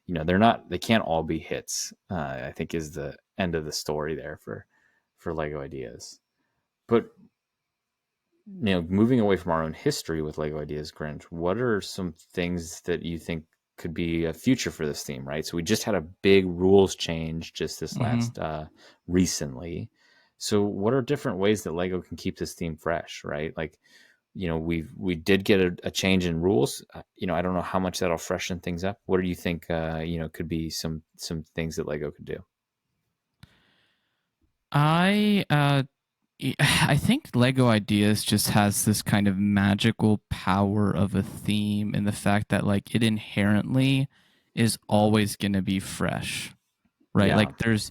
they can't all be hits. I think is the end of the story there for Lego ideas. But moving away from our own history with Lego Ideas, Grinch, what are some things that you think could be a future for this theme? Right, so we just had a big rules change just this Mm-hmm. last recently. So what are different ways that Lego can keep this theme fresh? Right, like we did get a change in rules. I don't know how much that'll freshen things up. What do you think? Could be some things that Lego could do. I I think Lego Ideas just has this kind of magical power of a theme in the fact that like it inherently is always going to be fresh, right? Yeah.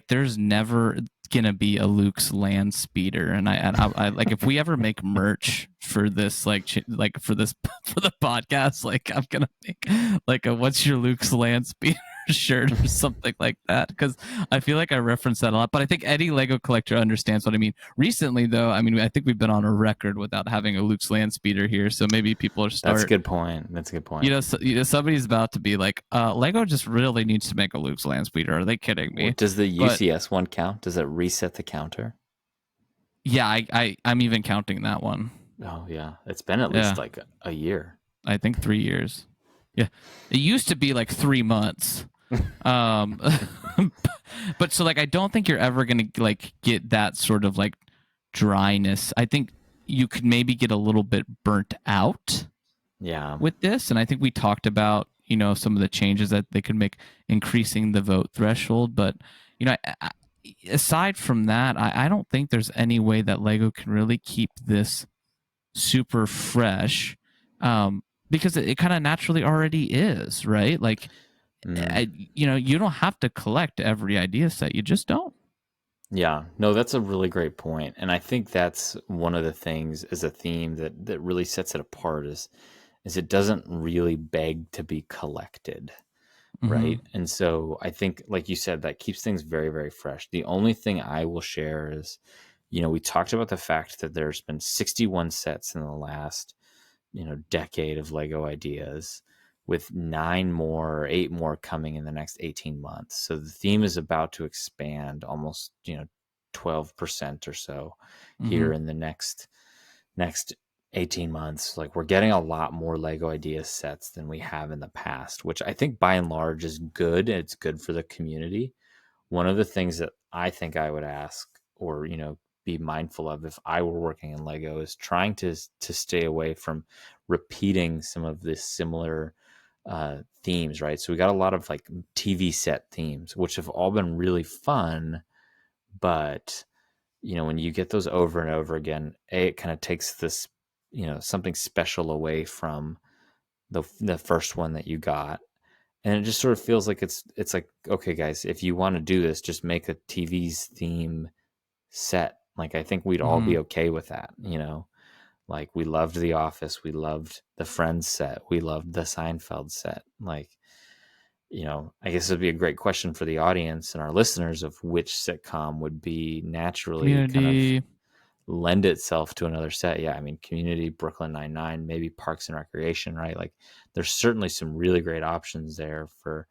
There's never gonna be a Luke's land speeder, and I like if we ever make merch for this like for this for the podcast, like I'm gonna make like a what's your Luke's land speeder shirt or something like that, because I feel like I reference that a lot, but I think any Lego collector understands what I mean. Recently though, I mean, I think we've been on a record without having a Luke's land speeder here, so maybe people are That's a start good point. That's a good point. somebody's about to be like, Lego just really needs to make a Luke's land speeder. Are they kidding me? What does the But UCS one count? Does it reset the counter? yeah, I'm even counting that one. Oh yeah, it's been at least Yeah, like a year. I think 3 years. Yeah, it used to be like 3 months. Um, but so like I don't think you're ever gonna like get that sort of like dryness. I think you could maybe get a little bit burnt out Yeah. with this, and I think we talked about some of the changes that they could make, increasing the vote threshold. But aside from that, I don't think there's any way that Lego can really keep this super fresh, because it kind of naturally already is, right? Like, Mm. you don't have to collect every idea set. You just don't. Yeah, no, that's a really great point. And I think that's one of the things as a theme that really sets it apart is it doesn't really beg to be collected, Mm-hmm. right? And so I think, like you said, that keeps things very, very fresh. The only thing I will share is, we talked about the fact that there's been 61 sets in the last, decade of Lego ideas, with 9 more or 8 more coming in the next 18 months. So the theme is about to expand almost, 12% or so Mm-hmm. here in the next 18 months. Like, we're getting a lot more Lego idea sets than we have in the past, which I think by and large is good. It's good for the community. One of the things that I think I would ask, or be mindful of if I were working in Lego, is trying to stay away from repeating some of the similar themes, right? So we got a lot of like TV set themes, which have all been really fun, but when you get those over and over again, it kind of takes this, something special away from the first one that you got. And it just sort of feels like it's like, okay, guys, if you want to do this, just make a TV's theme set. Like, I think we'd all Mm-hmm. be okay with that, Like, we loved The Office, we loved the Friends set, we loved the Seinfeld set. Like, I guess it'd be a great question for the audience and our listeners of which sitcom would be naturally kind of Community. lend itself to another set. Yeah, I mean, Community, Brooklyn Nine-Nine, maybe Parks and Recreation, right? Like, there's certainly some really great options there for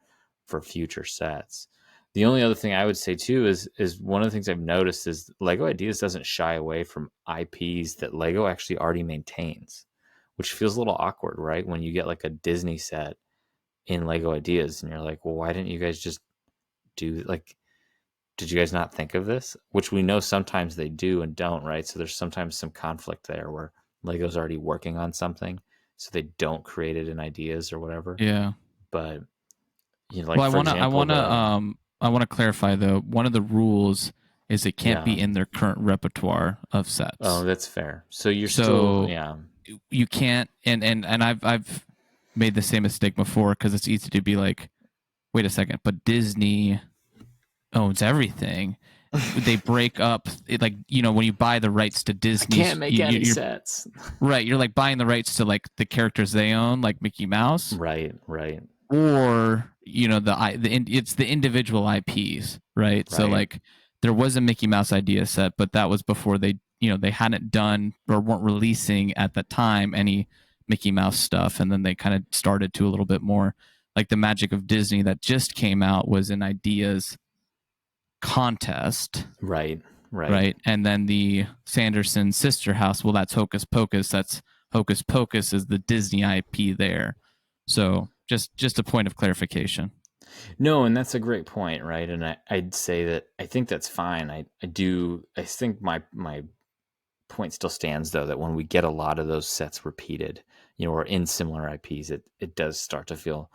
future sets. The only other thing I would say too is one of the things I've noticed is Lego Ideas doesn't shy away from IPs that Lego actually already maintains, which feels a little awkward, right? When you get like a Disney set in Lego Ideas and you're like, well, why didn't you guys just do like, did you guys not think of this? Which we know sometimes they do and don't, right? So there's sometimes some conflict there where Lego's already working on something, so they don't create it in ideas or whatever. Yeah. But like Well, for example, the I wanna clarify though. One of the rules is it can't yeah, be in their current repertoire of oh, sets. that's fair. So you're still So yeah, you can't, and I've made the same mistake before, because it's easy to be like, wait a second, but Disney owns everything. They break up it, like, when you buy the rights to I can't Disney's, make any you're sets. right. You're like buying the rights to like the characters they own, like Mickey Mouse, Right, right, or it's the individual IPs, right? So right, like there was a Mickey Mouse idea set, but that was before they hadn't done or weren't releasing at the time any Mickey Mouse stuff, and then they kind of started to a little bit more. Like the Magic of Disney that just came out was an ideas contest, right, right. right? And then the Sanderson Sister House, well, that's Hocus Pocus. That's Hocus Pocus is the Disney IP there. So just a point of clarification. No, and that's a great point, right? And I'd say that I think that's fine. I think my point still stands though that when we get a lot of those sets repeated, or in similar IPs, it does start to feel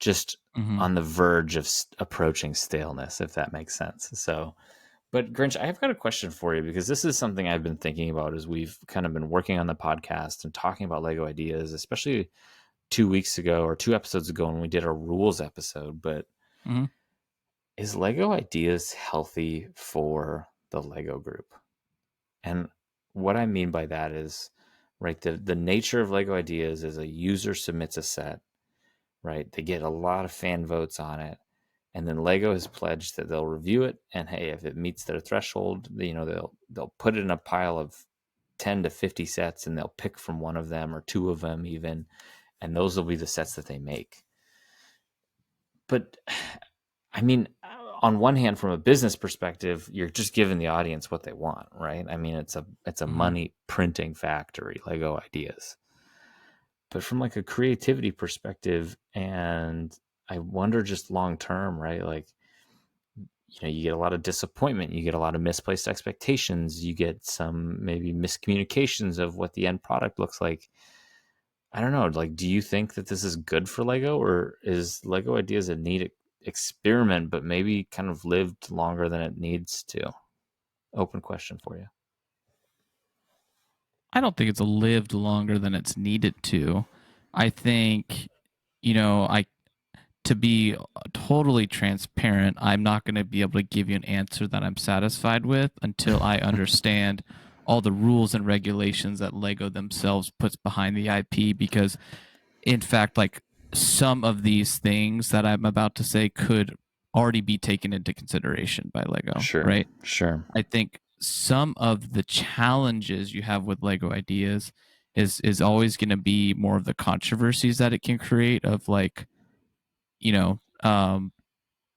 just Mm-hmm. on the verge of approaching staleness, if that makes sense. So, but Grinch, I've got a question for you because this is something I've been thinking about as we've kind of been working on the podcast and talking about Lego ideas, especially 2 weeks ago or 2 episodes ago when we did our rules episode. But Mm-hmm. is Lego ideas healthy for the Lego group? And what I mean by that is, right, the nature of Lego Ideas is a user submits a set, right? They get a lot of fan votes on it. And then Lego has pledged that they'll review it. And hey, if it meets their threshold, they'll put it in a pile of 10 to 50 sets and they'll pick from one of them or two of them even. And those will be the sets that they make. But I mean, on one hand, from a business perspective, you're just giving the audience what they want, right? I mean, it's a Mhm. money printing factory, Lego Ideas. But from like a creativity perspective, and I wonder just long term, right? Like, you get a lot of disappointment, you get a lot of misplaced expectations, you get some maybe miscommunications of what the end product looks like. I don't know, like, do you think that this is good for Lego, or is Lego Ideas a neat experiment, but maybe kind of lived longer than it needs to? Open question for you. I don't think it's lived longer than it's needed to. I think, you know, I to be totally transparent, I'm not going to be able to give you an answer that I'm satisfied with until I understand all the rules and regulations that Lego themselves puts behind the IP. Because, in fact, like some of these things that I'm about to say could already be taken into consideration by Lego, Sure, right? sure. I think some of the challenges you have with Lego Ideas is always going to be more of the controversies that it can create of like, you know,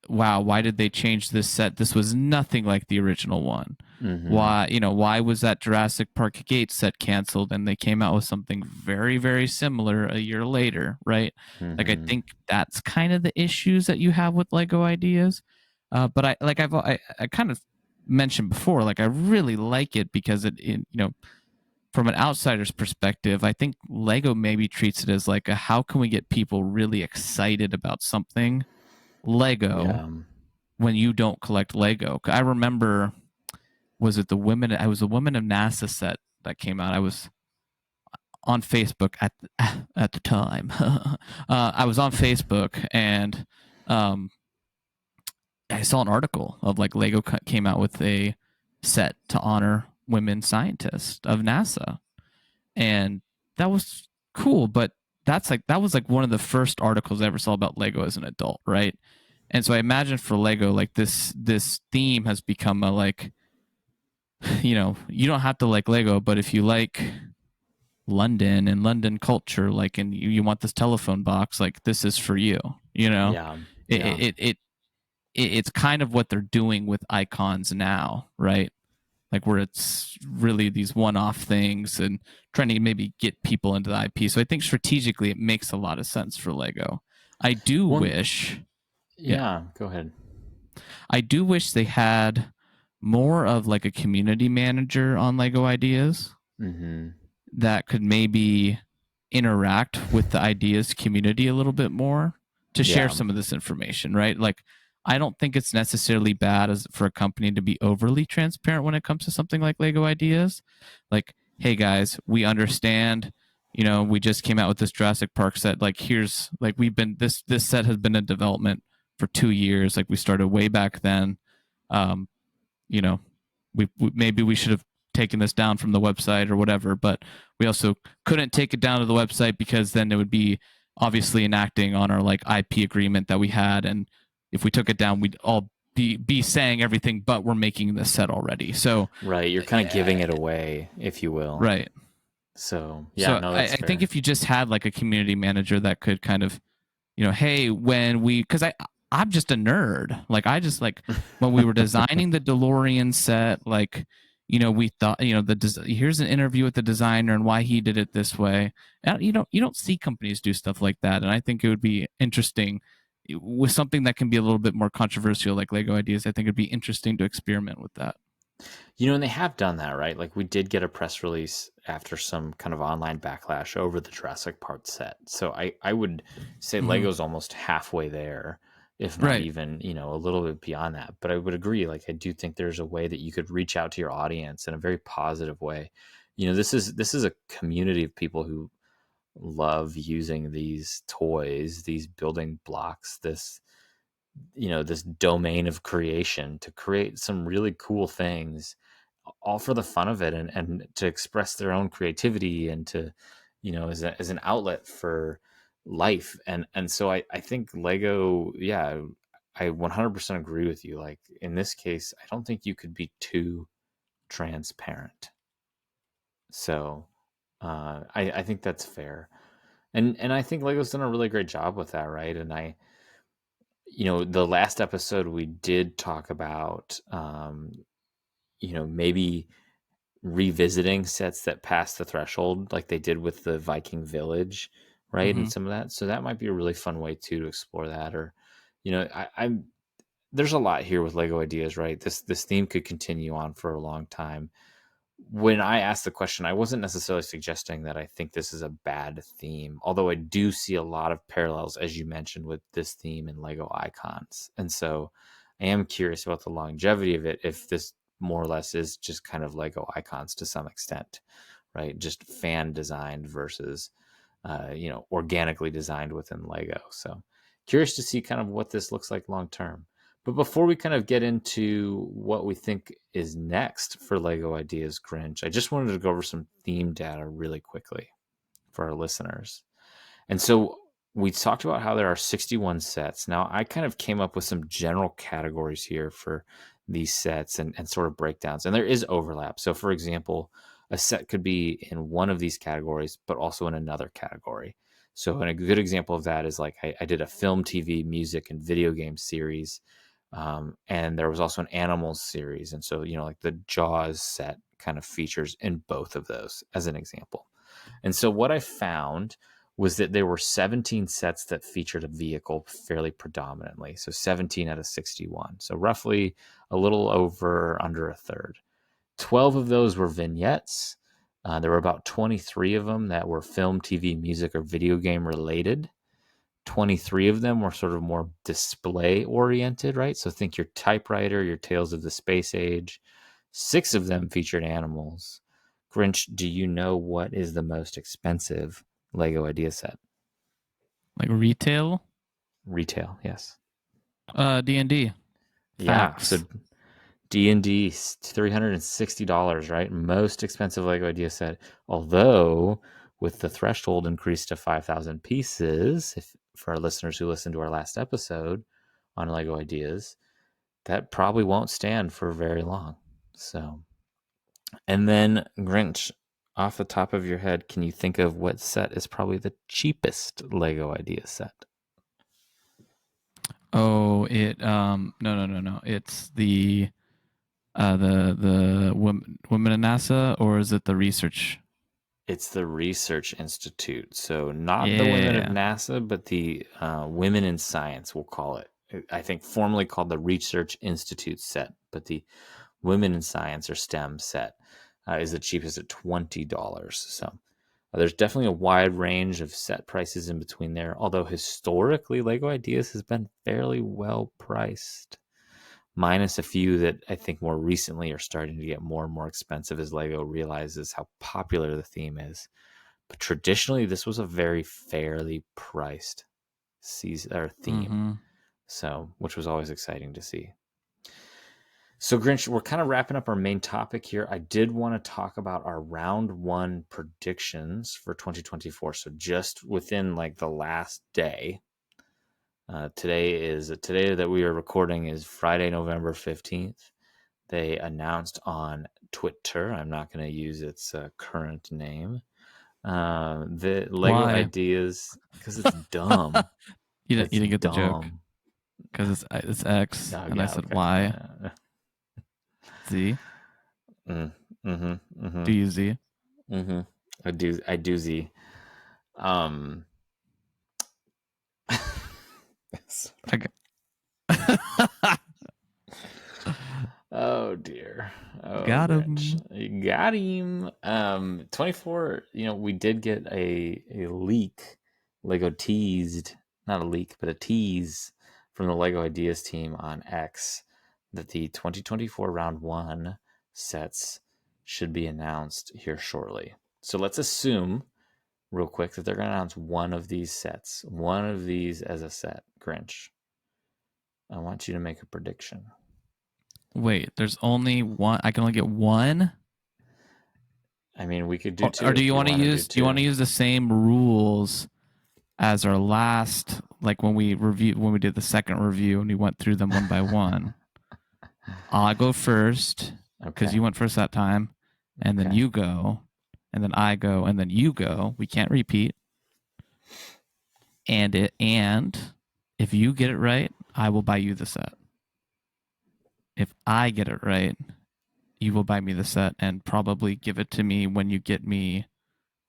wow, why did they change this set? This was nothing like the original one. Mm-hmm. Why was that Jurassic Park Gate set canceled and they came out with something very, very similar a year later, right? Like I Mm-hmm. think that's kind of the issues that you have with Lego Ideas. But I kind of mentioned before, like I really like it because from an outsider's perspective, I think Lego maybe treats it as like a how can we get people really excited about something Lego Yeah. when you don't collect Lego. I remember, was it the women? I was a Women of NASA set that came out. I was on Facebook at the time. I was on Facebook and um, I saw an article of like Lego came out with a set to honor women scientists of NASA, and that was cool. But that was like one of the first articles I ever saw about Lego as an adult, right? And so I imagine for Lego, like this theme has become a like, you don't have to like Lego, but if you like London and London culture, like, and you want this telephone box, like this is for you. Yeah. It Yeah. it, it it's kind of what they're doing with icons now, right? Like where it's really these one-off things and trying to maybe get people into the IP. So I think strategically it makes a lot of sense for Lego. I do Well, wish, yeah, yeah, go ahead. I do wish they had more of like a community manager on Lego Ideas Mm-hmm. that could maybe interact with the ideas community a little bit more to share Yeah. some of this information, right? Like, I don't think it's necessarily bad as for a company to be overly transparent when it comes to something like Lego Ideas. Like, hey guys, we understand, we just came out with this Jurassic Park set. Like, here's like we've been this set has been in development for 2 years. Like, we started way back then. Um, you know, we maybe we should have taken this down from the website or whatever, but we also couldn't take it down to the website because then it would be obviously enacting on our like IP agreement that we had, and if we took it down, we'd all be saying everything, but we're making this set already. So, Right. You're kind of giving it away, if you will. right. So, yeah, So no, I, that's I think fair. if you just had like a community manager that could kind of hey, because I'm just a nerd. Like I just like when we were designing the DeLorean set, like we thought here's an interview with the designer and why he did it this way. And you don't see companies do stuff like that, and I think it would be interesting with something that can be a little bit more controversial, like Lego Ideas. I think it'd be interesting to experiment with that. And they have done that, right? Like we did get a press release after some kind of online backlash over the Jurassic Park set. So I would say Mm-hmm. Lego's almost halfway there, if not Right. even, a little bit beyond that. But I would agree, like I do think there's a way that you could reach out to your audience in a very positive way. This is a community of people who love using these toys, these building blocks, this domain of creation to create some really cool things, all for the fun of it, and to express their own creativity, and to as an outlet for life. And so I think Lego, yeah, I 100% agree with you. Like in this case, I don't think you could be too transparent. So I think that's fair. And I think Lego's done a really great job with that, right? And The last episode we did talk about, maybe revisiting sets that pass the threshold, like they did with the Viking Village, right? Mm-hmm. And some of that. So that might be a really fun way too to explore that. Or, I'm there's a lot here with Lego ideas, right? This theme could continue on for a long time. When I asked the question, I wasn't necessarily suggesting that I think this is a bad theme, although I do see a lot of parallels, as you mentioned, with this theme in Lego Icons. And so I am curious about the longevity of it, if this more or less is just kind of Lego Icons to some extent, right? Just fan designed versus, organically designed within Lego. So curious to see kind of what this looks like long term. But before we kind of get into what we think is next for Lego Ideas Grinch, I just wanted to go over some theme data really quickly for our listeners. And so we talked about how there are 61 sets. Now, I kind of came up with some general categories here for these sets and sort of breakdowns. And there is overlap. So, for example, a set could be in one of these categories, but also in another category. So, and a good example of that is like I did a film, TV, music, and video game series. And there was also an animals series. And so, like the Jaws set kind of features in both of those as an example. And so what I found was that there were 17 sets that featured a vehicle fairly predominantly. So 17 out of 61. So roughly a little over under a third. 12 of those were vignettes. There were about 23 of them that were film, TV, music, or video game related. 23 of them were sort of more display oriented, right? So think your typewriter, your Tales of the Space Age. 6 of them featured animals. Grinch, do you know what is the most expensive Lego idea set? Like retail, Retail, yes. D&D. Yeah, so Facts. D&D $360, right? Most expensive Lego idea set. Although with the threshold increased to 5,000 pieces, if for our listeners who listened to our last episode on Lego ideas, that probably won't stand for very long. So, and then Grinch, off the top of your head, can you think of what set is probably the cheapest Lego idea set? Oh, no. It's the women in NASA, or is it the research? It's the Research Institute. So not the women of Yeah. NASA, but the women in science, we'll call it. I think formerly called the Research Institute set, but the women in science or STEM set is the cheapest at $20. So there's definitely a wide range of set prices in between there. Although historically, Lego Ideas has been fairly well priced, minus a few that I think more recently are starting to get more and more expensive as Lego realizes how popular the theme is. But traditionally, this was a very fairly priced season or theme, Mm-hmm. so which was always exciting to see. So, Grinch, we're kind of wrapping up our main topic here. I did want to talk about our round one predictions for 2024. So, just within like the last day, today that we are recording is Friday, November 15th. They announced on Twitter, I'm not going to use its current name, the Lego Why? ideas, because it's dumb. You It's didn't get the joke dumb. because it's X, Oh, and I yeah, said okay. Y. Yeah. Z. Mm-hmm, Do you Z? mm-hmm. I do Z. Um, Okay. oh dear. Oh, Got Grinch. him. You got him. 24, we did get a leak. Lego teased, not a leak, but a tease from the Lego Ideas team on X that the 2024 round one sets should be announced here shortly. So let's assume real quick that they're going to announce one of these sets, one of these as a set. Grinch, I want you to make a prediction. Wait, there's only one. I can only get one. I mean, we could do Or two if you want to do do you want two. to use the same rules as our last, like when we did the second review and we went through them one by one? I'll go first because Okay. you went first that time, and then Okay. you go, and then I go, and then you go. We can't repeat. And if you get it right, I will buy you the set. If I get it right, you will buy me the set and probably give it to me when you get me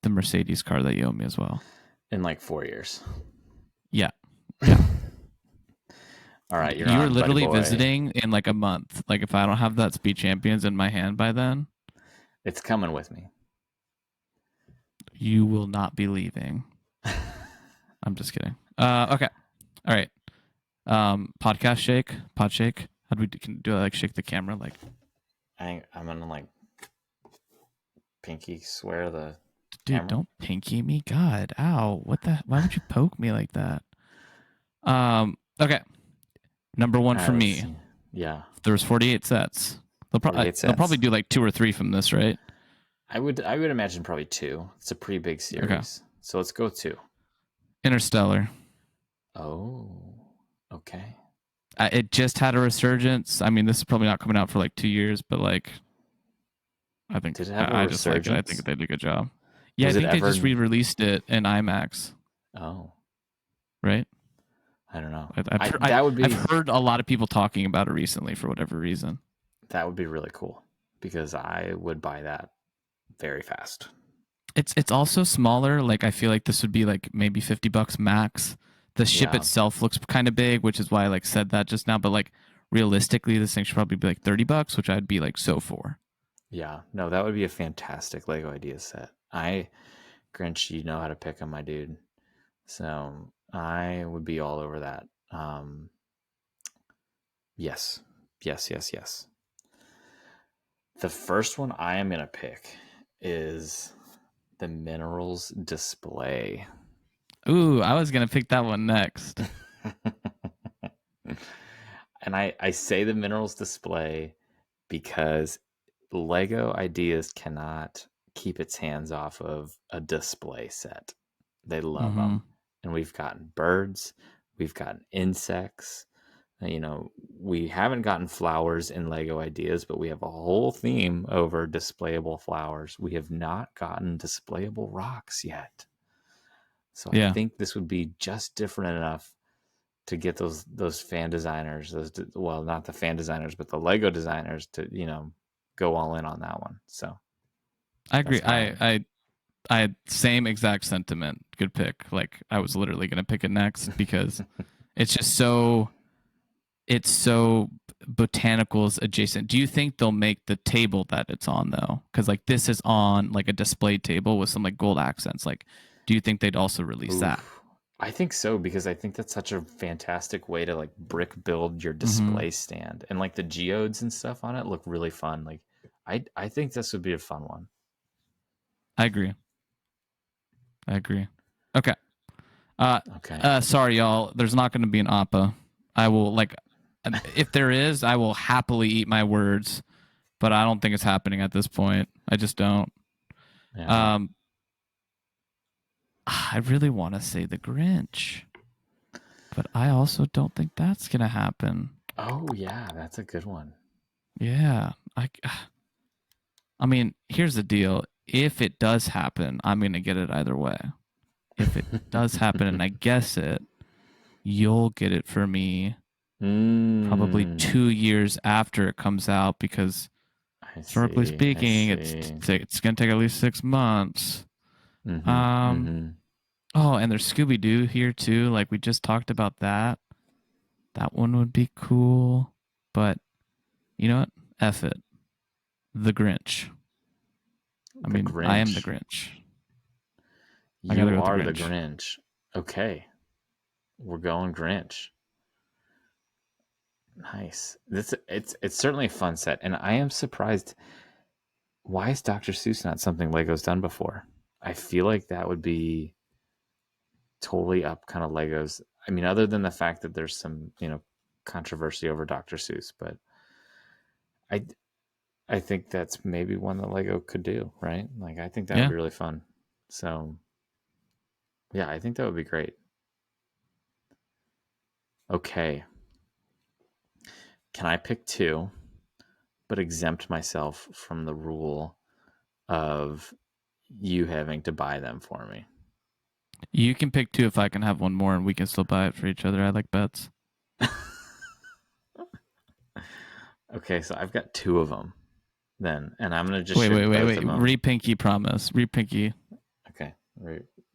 the Mercedes car that you owe me as well. In like 4 years. Yeah. Yeah. All right, you're You're on, buddy literally boy. visiting in like a month. Like if I don't have that Speed Champions in my hand by then, It's coming with me. you will not be leaving. I'm just kidding. Okay. All right. Podcast shake, pod shake. How do we do? I like shake the camera? Like, I'm gonna like pinky swear the dude, camera. don't pinky me. God, ow! What the? Why would you poke me like that? Okay. Number one for me. Yeah. There was 48 sets. They'll probably do like 2 or 3 from this, right? I would imagine probably 2. It's a pretty big series. Okay. So let's go 2. Interstellar. Oh, okay. It just had a resurgence. I mean, this is probably not coming out for like 2 years, but like, I think Did it have a just like it. I think they did a good job. Yeah, I think they just re-released it in IMAX. Oh, right. I don't know. I've heard a lot of people talking about it recently for whatever reason. That would be really cool because I would buy that very fast. It's also smaller. Like I feel like this would be like maybe $50 max. The ship itself looks kind of big, which is why I like said that just now. But like realistically, this thing should probably be like $30, which I'd be like so for. Yeah, no, that would be a fantastic Lego idea set. Grinch, you know how to pick them, my dude. So I would be all over that. Yes. The first one I am going to pick is the minerals display. Ooh, I was going to pick that one next. And I say the minerals display because Lego Ideas cannot keep its hands off of a display set. They love them. And we've gotten birds, we've gotten insects. You know, we haven't gotten flowers in Lego Ideas, but we have a whole theme over displayable flowers. We have not gotten displayable rocks yet. So I think this would be just different enough to get those fan designers, not the fan designers, but the Lego designers to, you know, go all in on that one. So I agree. I had same exact sentiment. Good pick. Like I was literally going to pick it next because it's just so botanicals adjacent. Do you think they'll make the table that it's on though? Because like this is on like a display table with some like gold accents. Like, do you think they'd also release that? I think so, because I think that's such a fantastic way to like brick build your display stand, and like the geodes and stuff on it look really fun. Like I think this would be a fun one. I agree. Okay. Sorry, y'all. There's not going to be an APA. I will like, if there is, I will happily eat my words, but I don't think it's happening at this point. I just don't. Yeah. I really want to say the Grinch, but I also don't think that's going to happen. Oh yeah, that's a good one. Yeah. I mean, here's the deal. If it does happen, I'm going to get it either way. If it does happen and I guess it, you'll get it for me probably 2 years after it comes out, because historically speaking, it's going to take at least 6 months. Oh, and there's Scooby-Doo here too. Like we just talked about that. That one would be cool. But you know what? F it. The Grinch. I am the Grinch. You are the Grinch. Okay. We're going Grinch. Nice. It's certainly a fun set, and I am surprised. Why is Dr. Seuss not something Lego's done before? I feel like that would be totally up kind of Legos. I mean, other than the fact that there's some, you know, controversy over Dr. Seuss, but I think that's maybe one that Lego could do, right? Like I think that would be really fun. So yeah, I think that would be great. Okay. Can I pick 2, but exempt myself from the rule of you having to buy them for me? You can pick 2 if I can have one more, and we can still buy it for each other. I like bets. Okay, so I've got two of them then, and I'm gonna just Wait, ship wait, wait, both wait. of them. Read Pinky Promise. Read Pinky. Okay,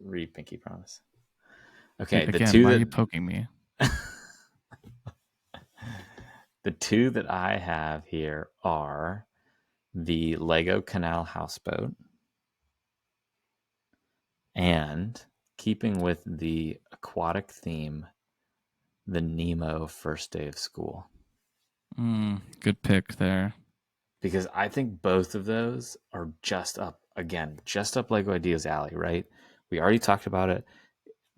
read Pinky Promise. Okay, the Again, two why are that you poking me? the two that I have here are the Lego Canal houseboat and, keeping with the aquatic theme, the Nemo first day of school. Good pick there. Because I think both of those are just up Lego Ideas alley, right? We already talked about it.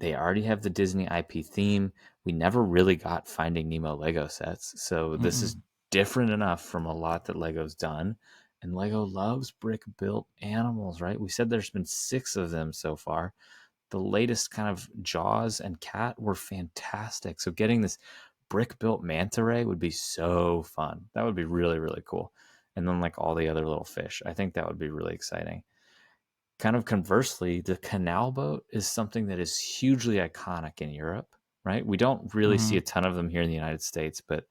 They already have the Disney IP theme. We never really got Finding Nemo Lego sets, so this is different enough from a lot that Lego's done. And Lego loves brick built animals, right? We said there's been 6 of them so far. The latest kind of Jaws and Cat were fantastic. So getting this brick built manta ray would be so fun. That would be really, really cool. And then like all the other little fish. I think that would be really exciting. Kind of conversely, the canal boat is something that is hugely iconic in Europe, right? We don't really see a ton of them here in the United States, but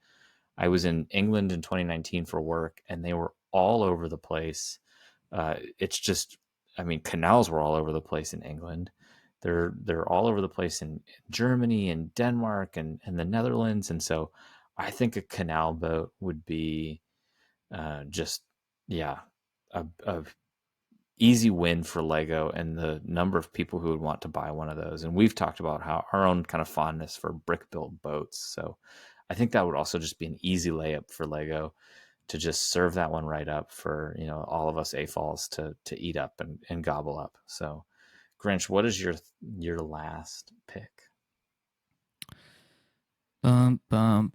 I was in England in 2019 for work and they were all over the place. It's just, I mean, canals were all over the place in England. They're all over the place in Germany and Denmark and the Netherlands. And so I think a canal boat would be just, yeah, a easy win for Lego and the number of people who would want to buy one of those. And we've talked about how our own kind of fondness for brick built boats. So I think that would also just be an easy layup for Lego to just serve that one right up for, all of us AFOLs to eat up and gobble up. So Grinch, what is your last pick? Bum, bum,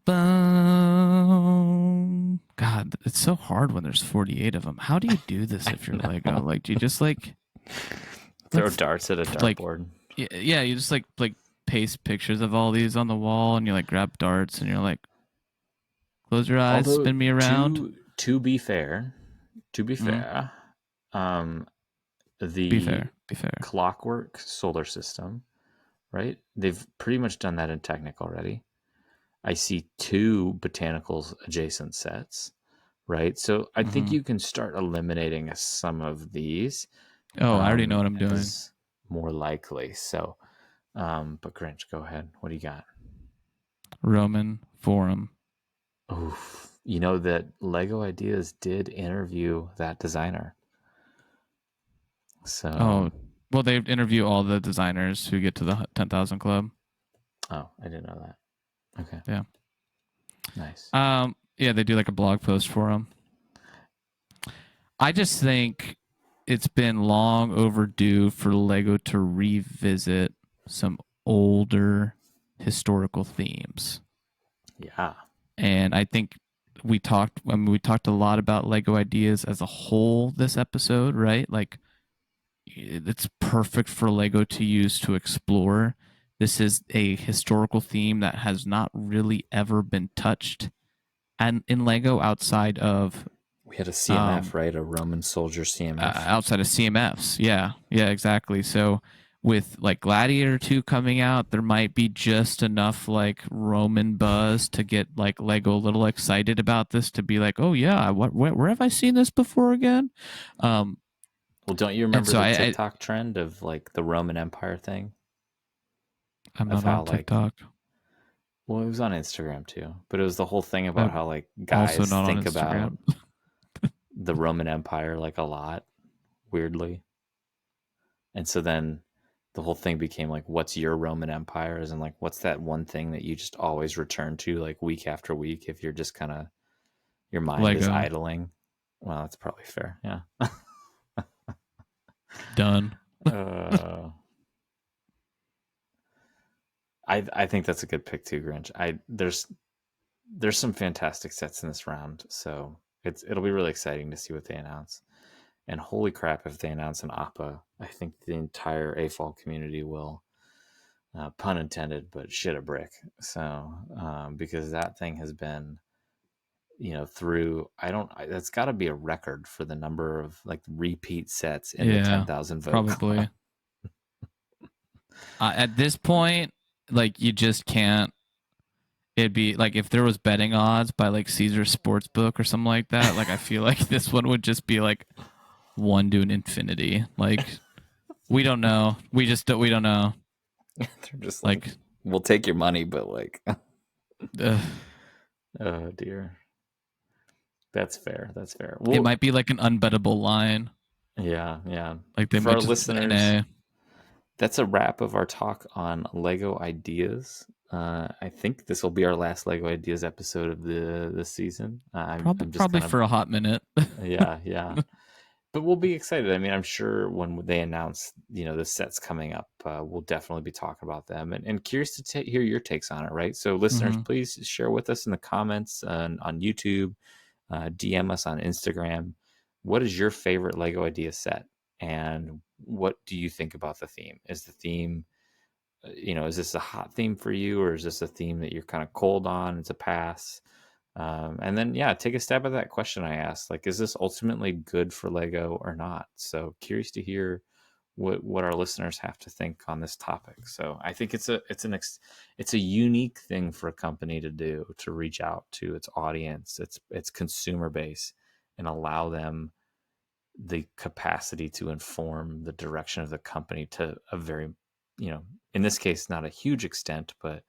bum. God, it's so hard when there's 48 of them. How do you do this if you're Lego? Like, do you just throw darts at a like, dartboard? yeah, you just like paste pictures of all these on the wall, and you like grab darts, and you're like, close your eyes, Although spin me around. to be fair, Mm, um, be the fair, be fair. Clockwork solar system, right? They've pretty much done that in Technic already. I see 2 botanicals adjacent sets, right? So I think Mm-hmm. you can start eliminating some of these Oh, I already know what I'm doing. as more likely. So, but Grinch, go ahead. What do you got? Roman Forum. Oof. You know that Lego Ideas did interview that designer. So, Oh, well, they interview all the designers who get to the 10,000 club. oh, I didn't know that. Okay. Yeah. Nice. Yeah, they do like a blog post for them. I just think it's been long overdue for Lego to revisit some older historical themes. Yeah. And I think we talked a lot about Lego Ideas as a whole this episode, right? Like it's perfect for Lego to use to explore. This is a historical theme that has not really ever been touched and in Lego outside of We had a CMF, right? A Roman soldier CMF. outside of CMFs. Yeah, yeah, exactly. So with like Gladiator 2 coming out, there might be just enough like Roman buzz to get like Lego a little excited about this to be like, oh yeah, where have I seen this before again? Well, don't you And remember so the I TikTok trend of like the Roman Empire thing? I'm Of not on how like, TikTok. well, it was on Instagram too, but it was the whole thing about I'm how like also guys not on think about Instagram. the Roman Empire like a lot, weirdly. And so then the whole thing became like, what's your Roman Empire? As in like, what's that one thing that you just always return to like week after week if you're just kind of, your mind is Lego idling? Well, that's probably fair. Yeah. done. uh, I think that's a good pick too, Grinch. There's some fantastic sets in this round, so it'll be really exciting to see what they announce. And holy crap, if they announce an APA, I think the entire AFOL community will, pun intended, but shit a brick. So because that thing has been, through, that's got to be a record for the number of like repeat sets in the Yeah, 10,000 vote club. probably. At this point, like you just can't. it'd be like if there was betting odds by like Caesar Sportsbook or something like that. Like I feel like this one would just be like 1 to an infinity. Like we don't know. We don't know. They're just like, Like we'll take your money, but like, uh, oh dear. That's fair. That's fair. it Well, might be like an unbettable line. yeah, yeah. Like they For might our just listeners, NA. that's a wrap of our talk on Lego ideas. I think this will be our last Lego ideas episode of the season. I'm just Probably kind of for a hot minute. yeah, yeah. But we'll be excited. I mean, I'm sure when they announce, the sets coming up, we'll definitely be talking about them, and curious to hear your takes on it. Right. So, listeners, Hmm. please share with us in the comments on YouTube, DM us on Instagram. What is your favorite Lego idea set, and what do you think about the theme? Is the theme, is this a hot theme for you, or is this a theme that you're kind of cold on? It's a pass. And then, yeah, take a stab at that question I asked. Like, is this ultimately good for Lego or not? So curious to hear what our listeners have to think on this topic. So I think it's a unique thing for a company to do, to reach out to its audience, its consumer base, and allow them the capacity to inform the direction of the company to a very, in this case, not a huge extent, but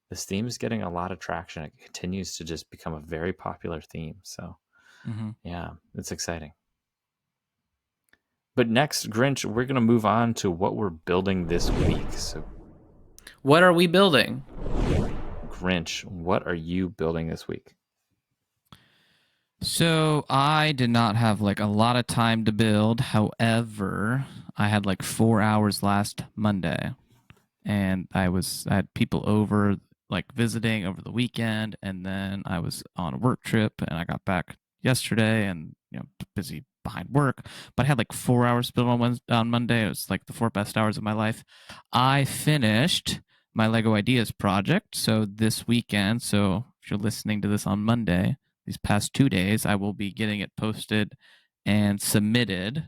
this theme is getting a lot of traction. It continues to just become a very popular theme. So, Hmm. yeah, it's exciting. But next, Grinch, we're going to move on to what we're building this week. So, What are we building? Grinch, what are you building this week? So I did not have like a lot of time to build. However, I had like 4 hours last Monday, and I had people over like visiting over the weekend, and then I was on a work trip, and I got back yesterday, and busy behind work. But I had like 4 hours to build on Monday. It was like the 4 best hours of my life. I finished my Lego Ideas project. So this weekend, so if you're listening to this on Monday, these past 2 days, I will be getting it posted and submitted.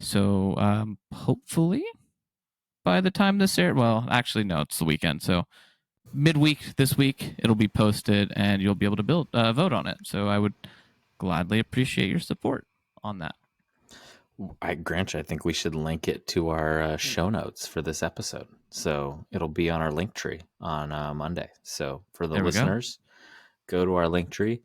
So hopefully by the time this air, well, actually no, it's the weekend. So midweek this week, it'll be posted and you'll be able to vote on it. So I would gladly appreciate your support on that. Grinch, I think we should link it to our show notes for this episode. So it'll be on our link tree on Monday. So for the There we go. listeners, go to our link tree.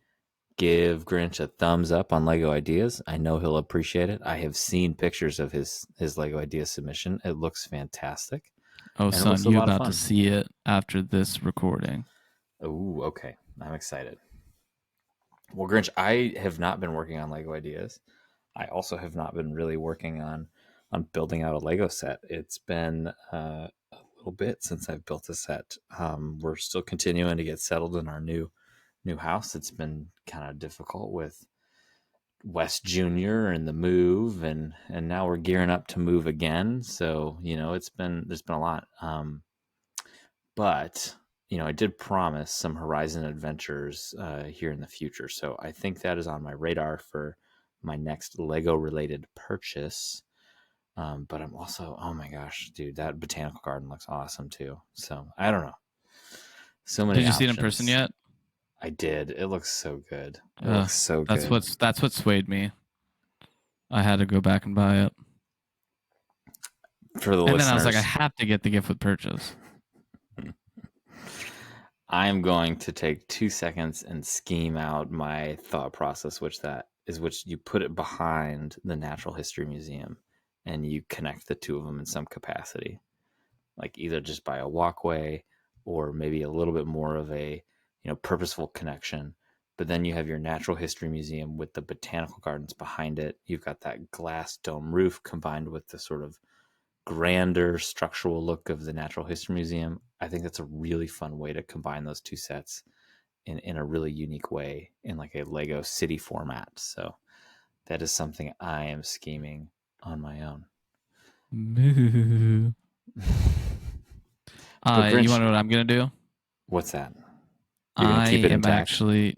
Give Grinch a thumbs up on Lego Ideas. I know he'll appreciate it. I have seen pictures of his Lego Ideas submission. It looks fantastic. Oh, And it son, looks a you lot of about to fun. see it after this recording. Oh, okay. I'm excited. Well, Grinch, I have not been working on Lego Ideas. I also have not been really working on building out a Lego set. It's been a little bit since I've built a set. We're still continuing to get settled in our new house. It's been kind of difficult with West Junior and the move, and now we're gearing up to move again. So there's been a lot. But I did promise some Horizon adventures here in the future. So I think that is on my radar for my next Lego related purchase. But I'm also, oh my gosh, dude, that botanical garden looks awesome too. So I don't know. So many Did you see it in person options. yet? I did. It looks so good. It looks so That's good. what swayed me. I had to go back and buy it. For the And then I was like, I listeners, have to get the gift with purchase. I'm going to take 2 seconds and scheme out my thought process, which you put it behind the Natural History Museum and you connect the two of them in some capacity, like either just by a walkway or maybe a little bit more of a purposeful connection. But then you have your Natural History Museum with the botanical gardens behind it. You've got that glass dome roof combined with the sort of grander structural look of the Natural History Museum. I think that's a really fun way to combine those two sets in a really unique way in like a Lego city format. So that is something I am scheming on my own. Moo. But You Grinch, want to know what I'm gonna do? what's that? You're gonna I keep it am intact? actually.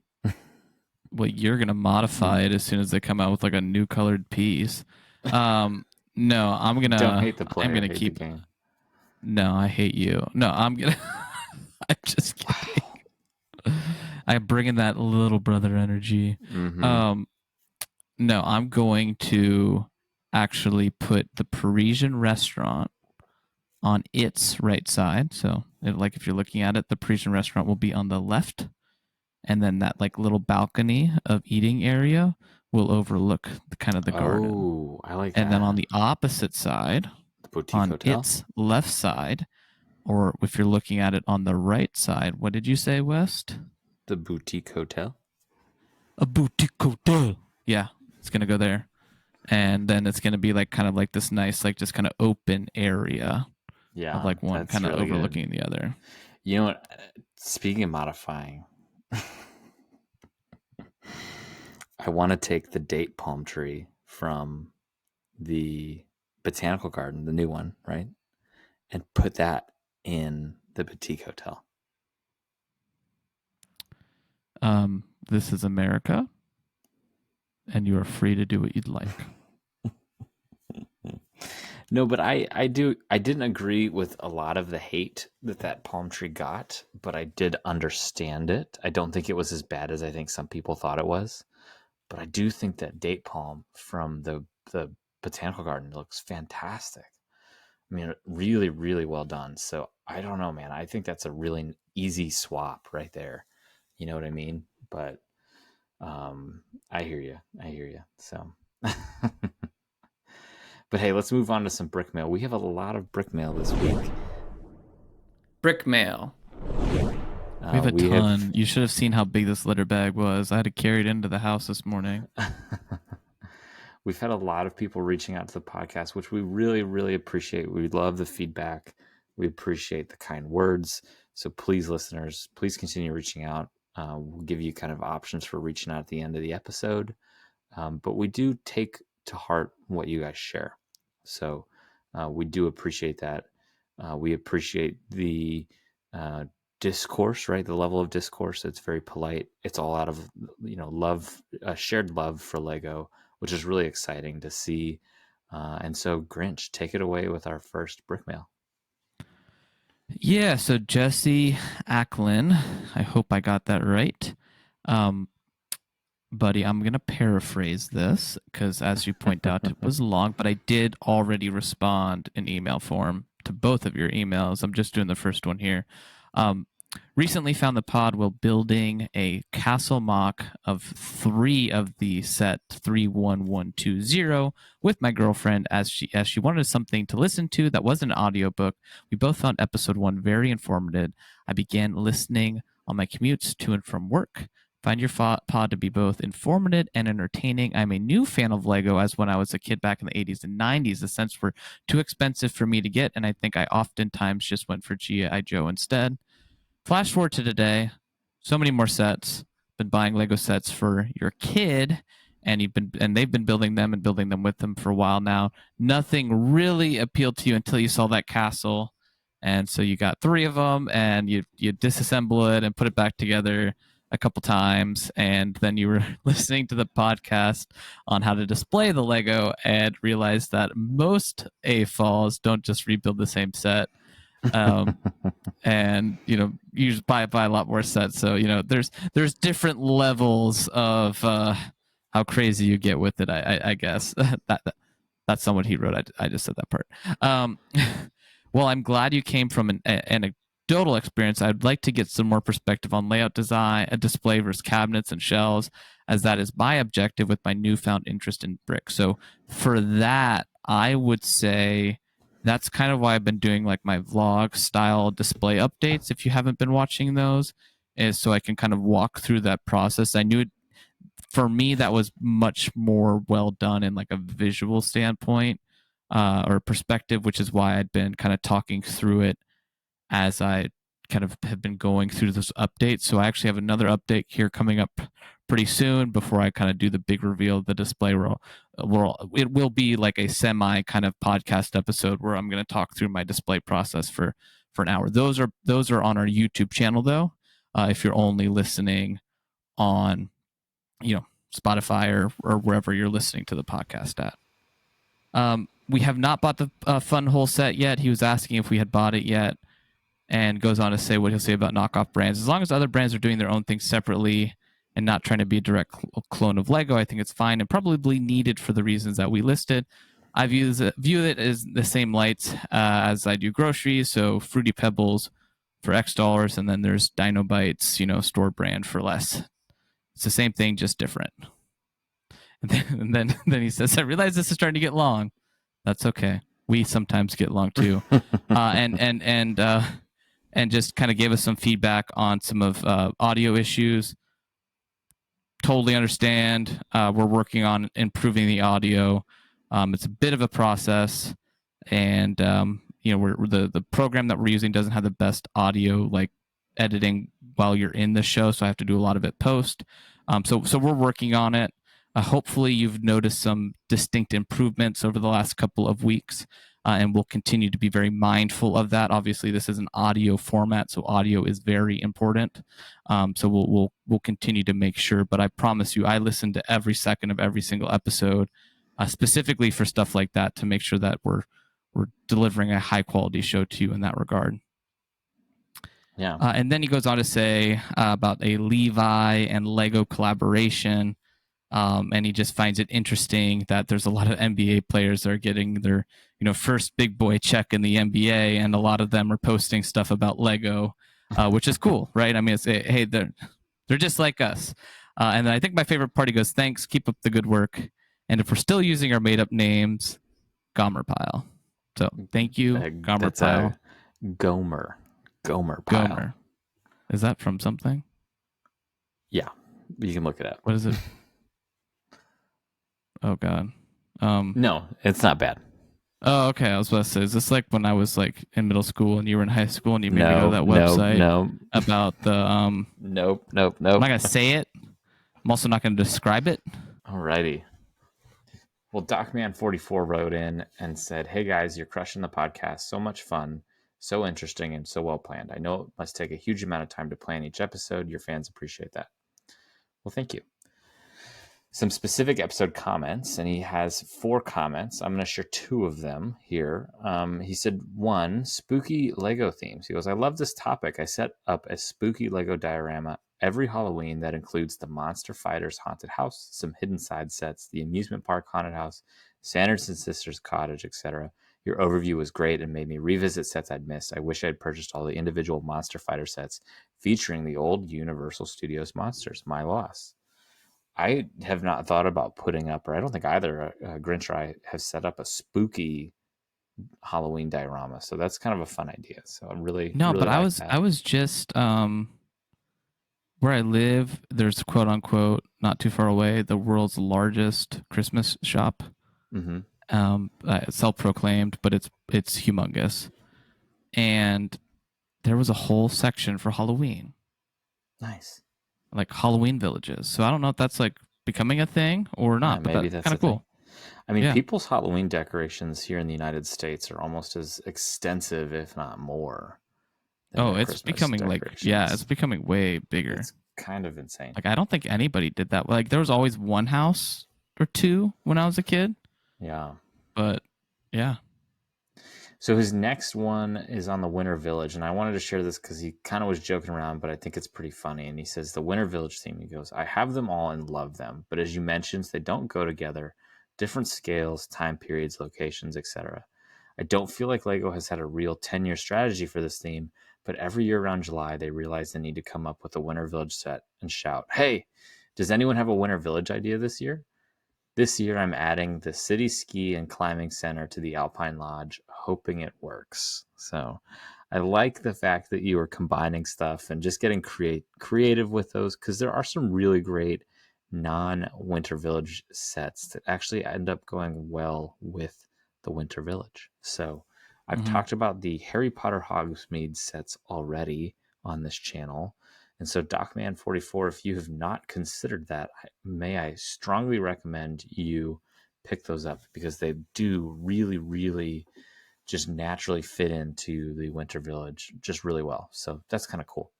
Well, you're gonna modify it as soon as they come out with like a new colored piece. No, Don't hate the I'm player, gonna hate the keep. game. No, I hate you. No, I'm gonna. I'm just kidding. Wow. I bring in that little brother energy. Mm-hmm. No, I'm going to actually put the Parisian restaurant on its right side. So, like if you're looking at it, the Parisian restaurant will be on the left, and then that like little balcony of eating area will overlook the kind of the garden. Oh, I like And then on that. the opposite side, The boutique on hotel. its left side, or if you're looking at it on the right side, what did you say, West? The boutique hotel. A boutique hotel. Yeah, it's gonna go there, and then it's gonna be like kind of like this nice, like just kind of open area of Yeah, like one that's kind of really good. overlooking the other. You know what? Speaking of modifying, I want to take the date palm tree from the botanical garden, the new one, right? And put that in the boutique hotel. This is America, and you are free to do what you'd like. No, but I didn't agree with a lot of the hate that palm tree got, but I did understand it. I don't think it was as bad as I think some people thought it was, but I do think that date palm from the botanical garden looks fantastic. I mean, really, really well done. So I don't know, man. I think that's a really easy swap right there. You know what I mean? But I hear you. I hear you. So, but hey, let's move on to some brick mail. We have a lot of brick mail this week. Brick mail. We have a ton. You should have seen how big this litter bag was. I had to carry it into the house this morning. We've had a lot of people reaching out to the podcast, which we really, really appreciate. We love the feedback. We appreciate the kind words. So please, listeners, please continue reaching out. We'll give you kind of options for reaching out at the end of the episode. But we do take to heart what you guys share. So we do appreciate that. We appreciate the discourse, right? The level of discourse. It's very polite. It's all out of, love, shared love for Lego, which is really exciting to see. And so, Grinch, take it away with our first brick mail. Yeah, so Jesse Acklin, I hope I got that right. Buddy, I'm going to paraphrase this because, as you point out, it was long, but I did already respond in email form to both of your emails. I'm just doing the first one here. Recently found the pod while building a castle mock of 3 of the set 31120 with my girlfriend as she wanted something to listen to that wasn't an audiobook. We both found episode 1 very informative. I began listening on my commutes to and from work. Find your pod to be both informative and entertaining. I'm a new fan of Lego, as when I was a kid back in the 80s and 90s, the cents were too expensive for me to get, and I think I oftentimes just went for G.I. Joe instead. Flash forward to today, so many more sets. Been buying Lego sets for your kid, and they've been building them with them for a while now. Nothing really appealed to you until you saw that castle, and so you got 3 of them, and you disassemble it and put it back together a couple times, and then you were listening to the podcast on how to display the Lego and realized that most AFOLs don't just rebuild the same set. And you just buy a lot more sets, so there's different levels of how crazy you get with it. I guess that's not what he wrote. I just said that part. Well, I'm glad you came from an anecdotal experience. I'd like to get some more perspective on layout design, a display versus cabinets and shelves, as that is my objective with my newfound interest in brick. So for that, I would say that's kind of why I've been doing like my vlog style display updates. If you haven't been watching those, is so I can kind of walk through that process. I knew for me that was much more well done in like a visual standpoint or perspective, which is why I'd been kind of talking through it as I kind of have been going through this update. So I actually have another update here coming up pretty soon before I kind of do the big reveal of the display. It will be like a semi kind of podcast episode where I'm going to talk through my display process for an hour. Those are on our YouTube channel though. If you're only listening on, Spotify or wherever you're listening to the podcast at. We have not bought the Fun Hole set yet. He was asking if we had bought it yet. and goes on to say what he'll say about knockoff brands. As long as other brands are doing their own things separately and not trying to be a direct clone of Lego, I think it's fine and probably needed for the reasons that we listed. I view it as the same light as I do groceries. So Fruity Pebbles for X dollars, and then there's Dino Bites, store brand for less. It's the same thing, just different. And then he says, I realize this is starting to get long. That's okay. We sometimes get long too. And just kind of gave us some feedback on some of audio issues. Totally understand. We're working on improving the audio. It's a bit of a process, and we're the program that we're using doesn't have the best audio like editing while you're in the show, so I have to do a lot of it post. So we're working on it. Hopefully, you've noticed some distinct improvements over the last couple of weeks, and we'll continue to be very mindful of that. Obviously, this is an audio format, so audio is very important. So we'll continue to make sure. But I promise you, I listen to every second of every single episode, specifically for stuff like that, to make sure that we're delivering a high quality show to you in that regard. Yeah. And then he goes on to say about a Levi and Lego collaboration. And he just finds it interesting that there's a lot of NBA players that are getting their, first big boy check in the NBA, and a lot of them are posting stuff about Lego, which is cool, right? I mean, it's hey, they're just like us. And I think my favorite part, he goes, "Thanks, keep up the good work. And if we're still using our made up names, Gomer Pile." So thank you, Gomer Pile. Gomer Pile. Gomer. Is that from something? Yeah, you can look it up. What is it? Oh God. No, it's not bad. Oh, okay. I was about to say, is this like when I was like in middle school and you were in high school and you made me go to that website about the Nope. I'm not gonna say it. I'm also not gonna describe it. Alrighty. Well, Docman44 wrote in and said, "Hey guys, you're crushing the podcast. So much fun, so interesting, and so well planned. I know it must take a huge amount of time to plan each episode. Your fans appreciate that." Well, thank you. Some specific episode comments, and he has 4 comments. I'm going to share 2 of them here. He said, 1, spooky Lego themes. He goes, "I love this topic. I set up a spooky Lego diorama every Halloween that includes the Monster Fighters haunted house, some hidden side sets, the amusement park haunted house, Sanderson Sisters cottage, etc. Your overview was great and made me revisit sets I'd missed. I wish I'd purchased all the individual Monster Fighter sets featuring the old Universal Studios monsters. My loss." I have not thought about putting up, or I don't think either Grinch or I have set up a spooky Halloween diorama. So that's kind of a fun idea. So I really but like I was just where I live. There's quote unquote not too far away the world's largest Christmas shop. Mm-hmm. Self-proclaimed, but it's humongous, and there was a whole section for Halloween. Nice. Like Halloween villages. So I don't know if that's like becoming a thing or not, but maybe that's kind of cool. I mean, people's Halloween decorations here in the United States are almost as extensive, if not more. It's becoming it's becoming way bigger. It's kind of insane. Like, I don't think anybody did that. Like, there was always one house or two when I was a kid. Yeah. But yeah. So his next one is on the Winter Village, and I wanted to share this because he kind of was joking around, but I think it's pretty funny. And he says, the Winter Village theme, he goes, "I have them all and love them, but as you mentioned, they don't go together. Different scales, time periods, locations, etc. I don't feel like Lego has had a real 10-year strategy for this theme, but every year around July, they realize they need to come up with a Winter Village set and shout, 'Hey, does anyone have a Winter Village idea this year?' This year, I'm adding the City Ski and Climbing Center to the Alpine Lodge, hoping it works." So I like the fact that you are combining stuff and just getting creative with those, because there are some really great non-Winter Village sets that actually end up going well with the Winter Village. So I've talked about the Harry Potter Hogsmeade sets already on this channel. And so Docman44, if you have not considered that, may I strongly recommend you pick those up, because they do really, really just naturally fit into the Winter Village just really well. So that's kind of cool.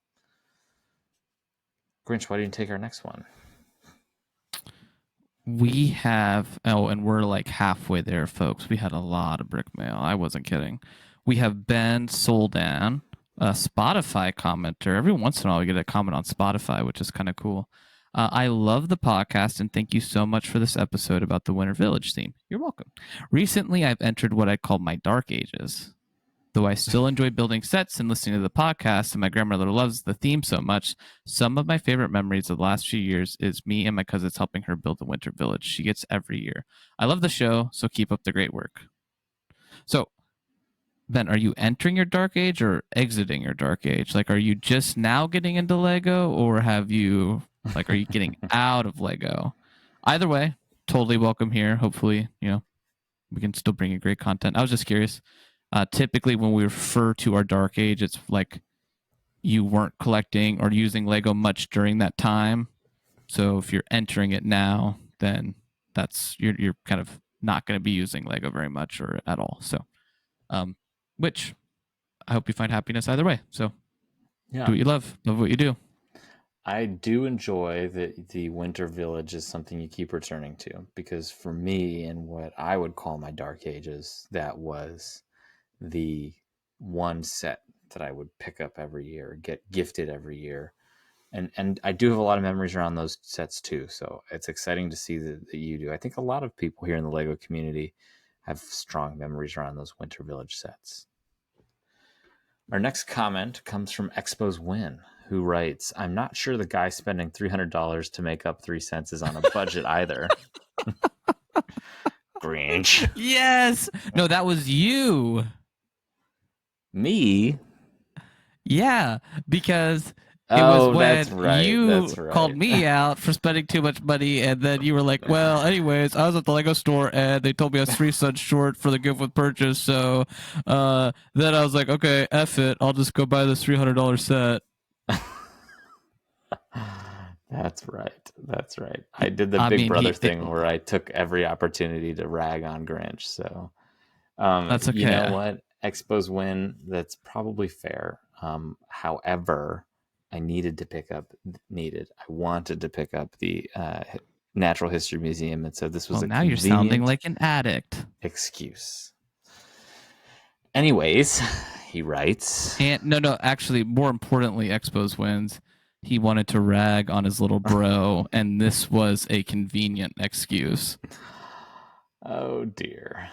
Grinch, why didn't you take our next one? We have, and we're like halfway there, folks. We had a lot of brick mail. I wasn't kidding. We have Ben Soldan a Spotify commenter. Every once in a while, we get a comment on Spotify, which is kind of cool. I love the podcast and thank you so much for this episode about the Winter Village theme. You're welcome. Recently, I've entered what I call my dark ages. Though I still enjoy building sets and listening to the podcast, and my grandmother loves the theme so much, some of my favorite memories of the last few years is me and my cousins helping her build the Winter Village she gets every year. I love the show, so keep up the great work. So, Ben, are you entering your dark age or exiting your dark age? Like, are you just now getting into Lego, or are you getting out of Lego? Either way, totally welcome here. Hopefully, we can still bring you great content. I was just curious. Typically, when we refer to our dark age, it's like you weren't collecting or using Lego much during that time. So if you're entering it now, then that's you're kind of not going to be using Lego very much or at all. So, which I hope you find happiness either way. So, do what you love what you do. I do enjoy that the Winter Village is something you keep returning to, because for me, in what I would call my dark ages, that was the one set that I would pick up every year, get gifted every year. And I do have a lot of memories around those sets too. So it's exciting to see that you do. I think a lot of people here in the Lego community have strong memories around those Winter Village sets. Our next comment comes from Expos Win, who writes, I'm not sure the guy spending $300 to make up 3 cents is on a budget either. Grinch. Yes. No, that was you. Me? Yeah, because it was when you That's right. called me out for spending too much money, and then you were like, well, anyways, I was at the Lego store, and they told me I was 3 cents short for the gift with purchase, so then I was like, okay, F it, I'll just go buy this $300 set. That's right. I did the Big Brother thing where I took every opportunity to rag on Grinch, so that's okay. You know what? Expos Win, that's probably fair. However, I wanted to pick up the Natural History Museum, and so this was a now you're sounding like an addict. Excuse. Anyways, he writes. And no, actually, more importantly, Expos wins. He wanted to rag on his little bro, and this was a convenient excuse. Oh dear.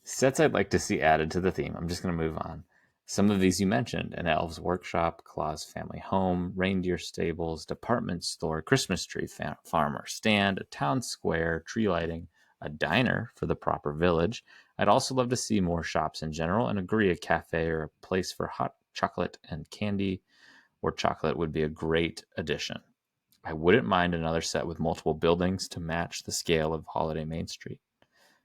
Sets I'd like to see added to the theme. I'm just going to move on. Some of these you mentioned: an elf's workshop, Claus family home, reindeer stables, department store, Christmas tree farmer stand, a town square, tree lighting, a diner for the proper village. I'd also love to see more shops in general, and agree a cafe or a place for hot chocolate and candy or chocolate would be a great addition. I wouldn't mind another set with multiple buildings to match the scale of Holiday Main Street.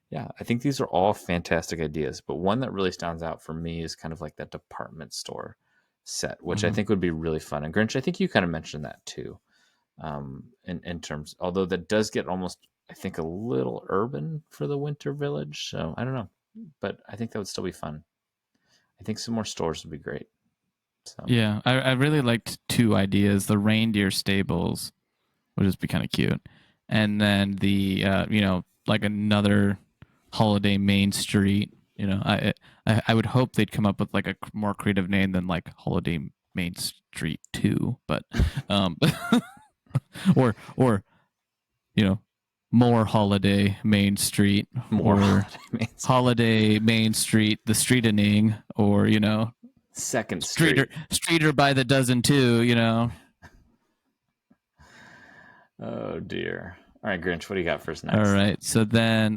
Yeah, I think these are all fantastic ideas, but one that really stands out for me is kind of like that department store set, which I think would be really fun. And Grinch, I think you kind of mentioned that too, in terms, although that does get almost, I think, a little urban for the Winter Village. So I don't know, but I think that would still be fun. I think some more stores would be great. So. Yeah, I really liked 2 ideas. The reindeer stables would just be kind of cute. And then the, like another Holiday Main Street. I would hope they'd come up with like a more creative name than like Holiday Main Street 2, but or more Holiday Main Street, Holiday Main Street, the streetening, or Second Street, Streeter by the dozen too. Oh dear. All right, Grinch, what do you got for us next? All right. So then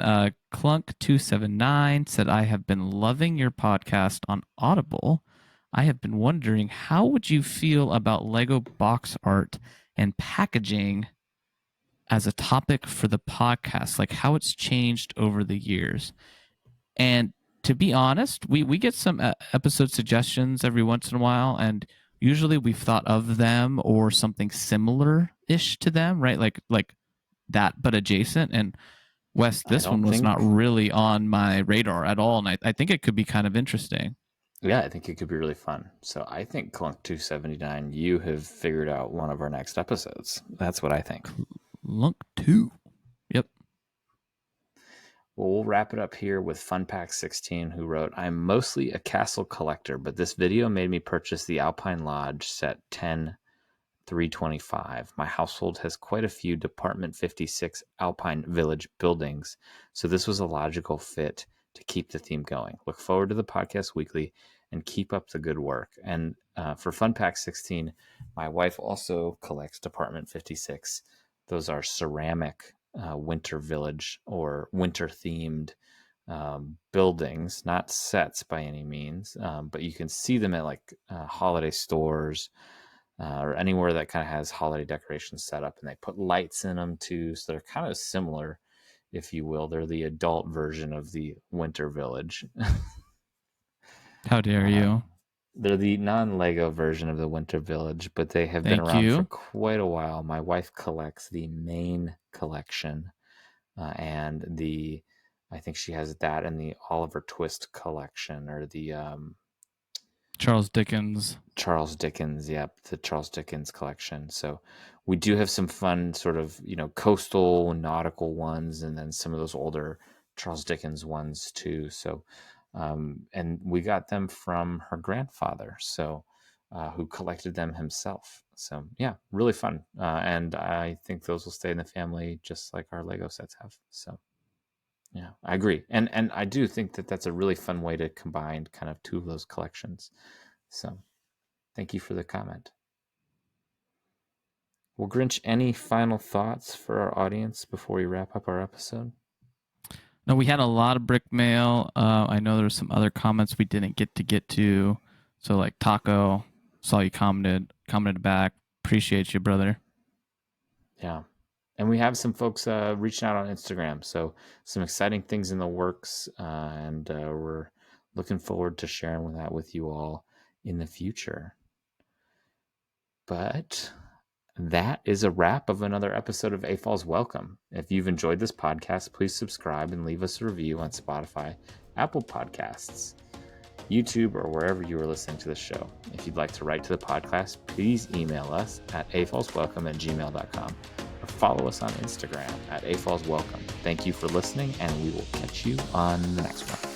Clunk279 said, I have been loving your podcast on Audible. I have been wondering, how would you feel about Lego box art and packaging as a topic for the podcast, like how it's changed over the years? And to be honest, we get some episode suggestions every once in a while, and usually we've thought of them or something similar-ish to them, right? Like that, but adjacent. And West, this one was not really on my radar at all, and I think it could be kind of interesting. Yeah, I think it could be really fun. So I think Clunk279, you have figured out one of our next episodes. That's what I think. Clunk2. Yep. Well, we'll wrap it up here with FunPack16, who wrote, I'm mostly a castle collector, but this video made me purchase the Alpine Lodge set 10-325. My household has quite a few Department 56 Alpine Village buildings, so this was a logical fit to keep the theme going. Look forward to the podcast weekly and keep up the good work. And for FunPack16, my wife also collects Department 56. Those are ceramic winter village or winter themed buildings, not sets by any means, but you can see them at like holiday stores or anywhere that kind of has holiday decorations set up, and they put lights in them too. So they're kind of similar, if you will. They're the adult version of the winter village. How dare you? They're the non-Lego version of the Winter Village, but they have been Thank around for you. quite a while. My wife collects the main collection, and I think she has that in the Oliver Twist collection, or the Charles Dickens. Charles Dickens, yep, the Charles Dickens collection. So we do have some fun sort of, coastal nautical ones, and then some of those older Charles Dickens ones too. So, and we got them from her grandfather, so who collected them himself. So yeah, really fun. And I think those will stay in the family just like our Lego sets have. So yeah, I agree. And I do think that that's a really fun way to combine kind of two of those collections. So thank you for the comment. Well, Grinch, any final thoughts for our audience before we wrap up our episode? No, we had a lot of brick mail. I know there were some other comments we didn't get to. So like Taco, saw you commented back. Appreciate you, brother. Yeah. And we have some folks reaching out on Instagram. So some exciting things in the works. And we're looking forward to sharing that with you all in the future. But that is a wrap of another episode of AFOLs Welcome. If you've enjoyed this podcast, please subscribe and leave us a review on Spotify, Apple Podcasts, YouTube, or wherever you are listening to the show. If you'd like to write to the podcast, please email us at afolswelcome@gmail.com or follow us on Instagram at AFOLs Welcome. Thank you for listening, and we will catch you on the next one.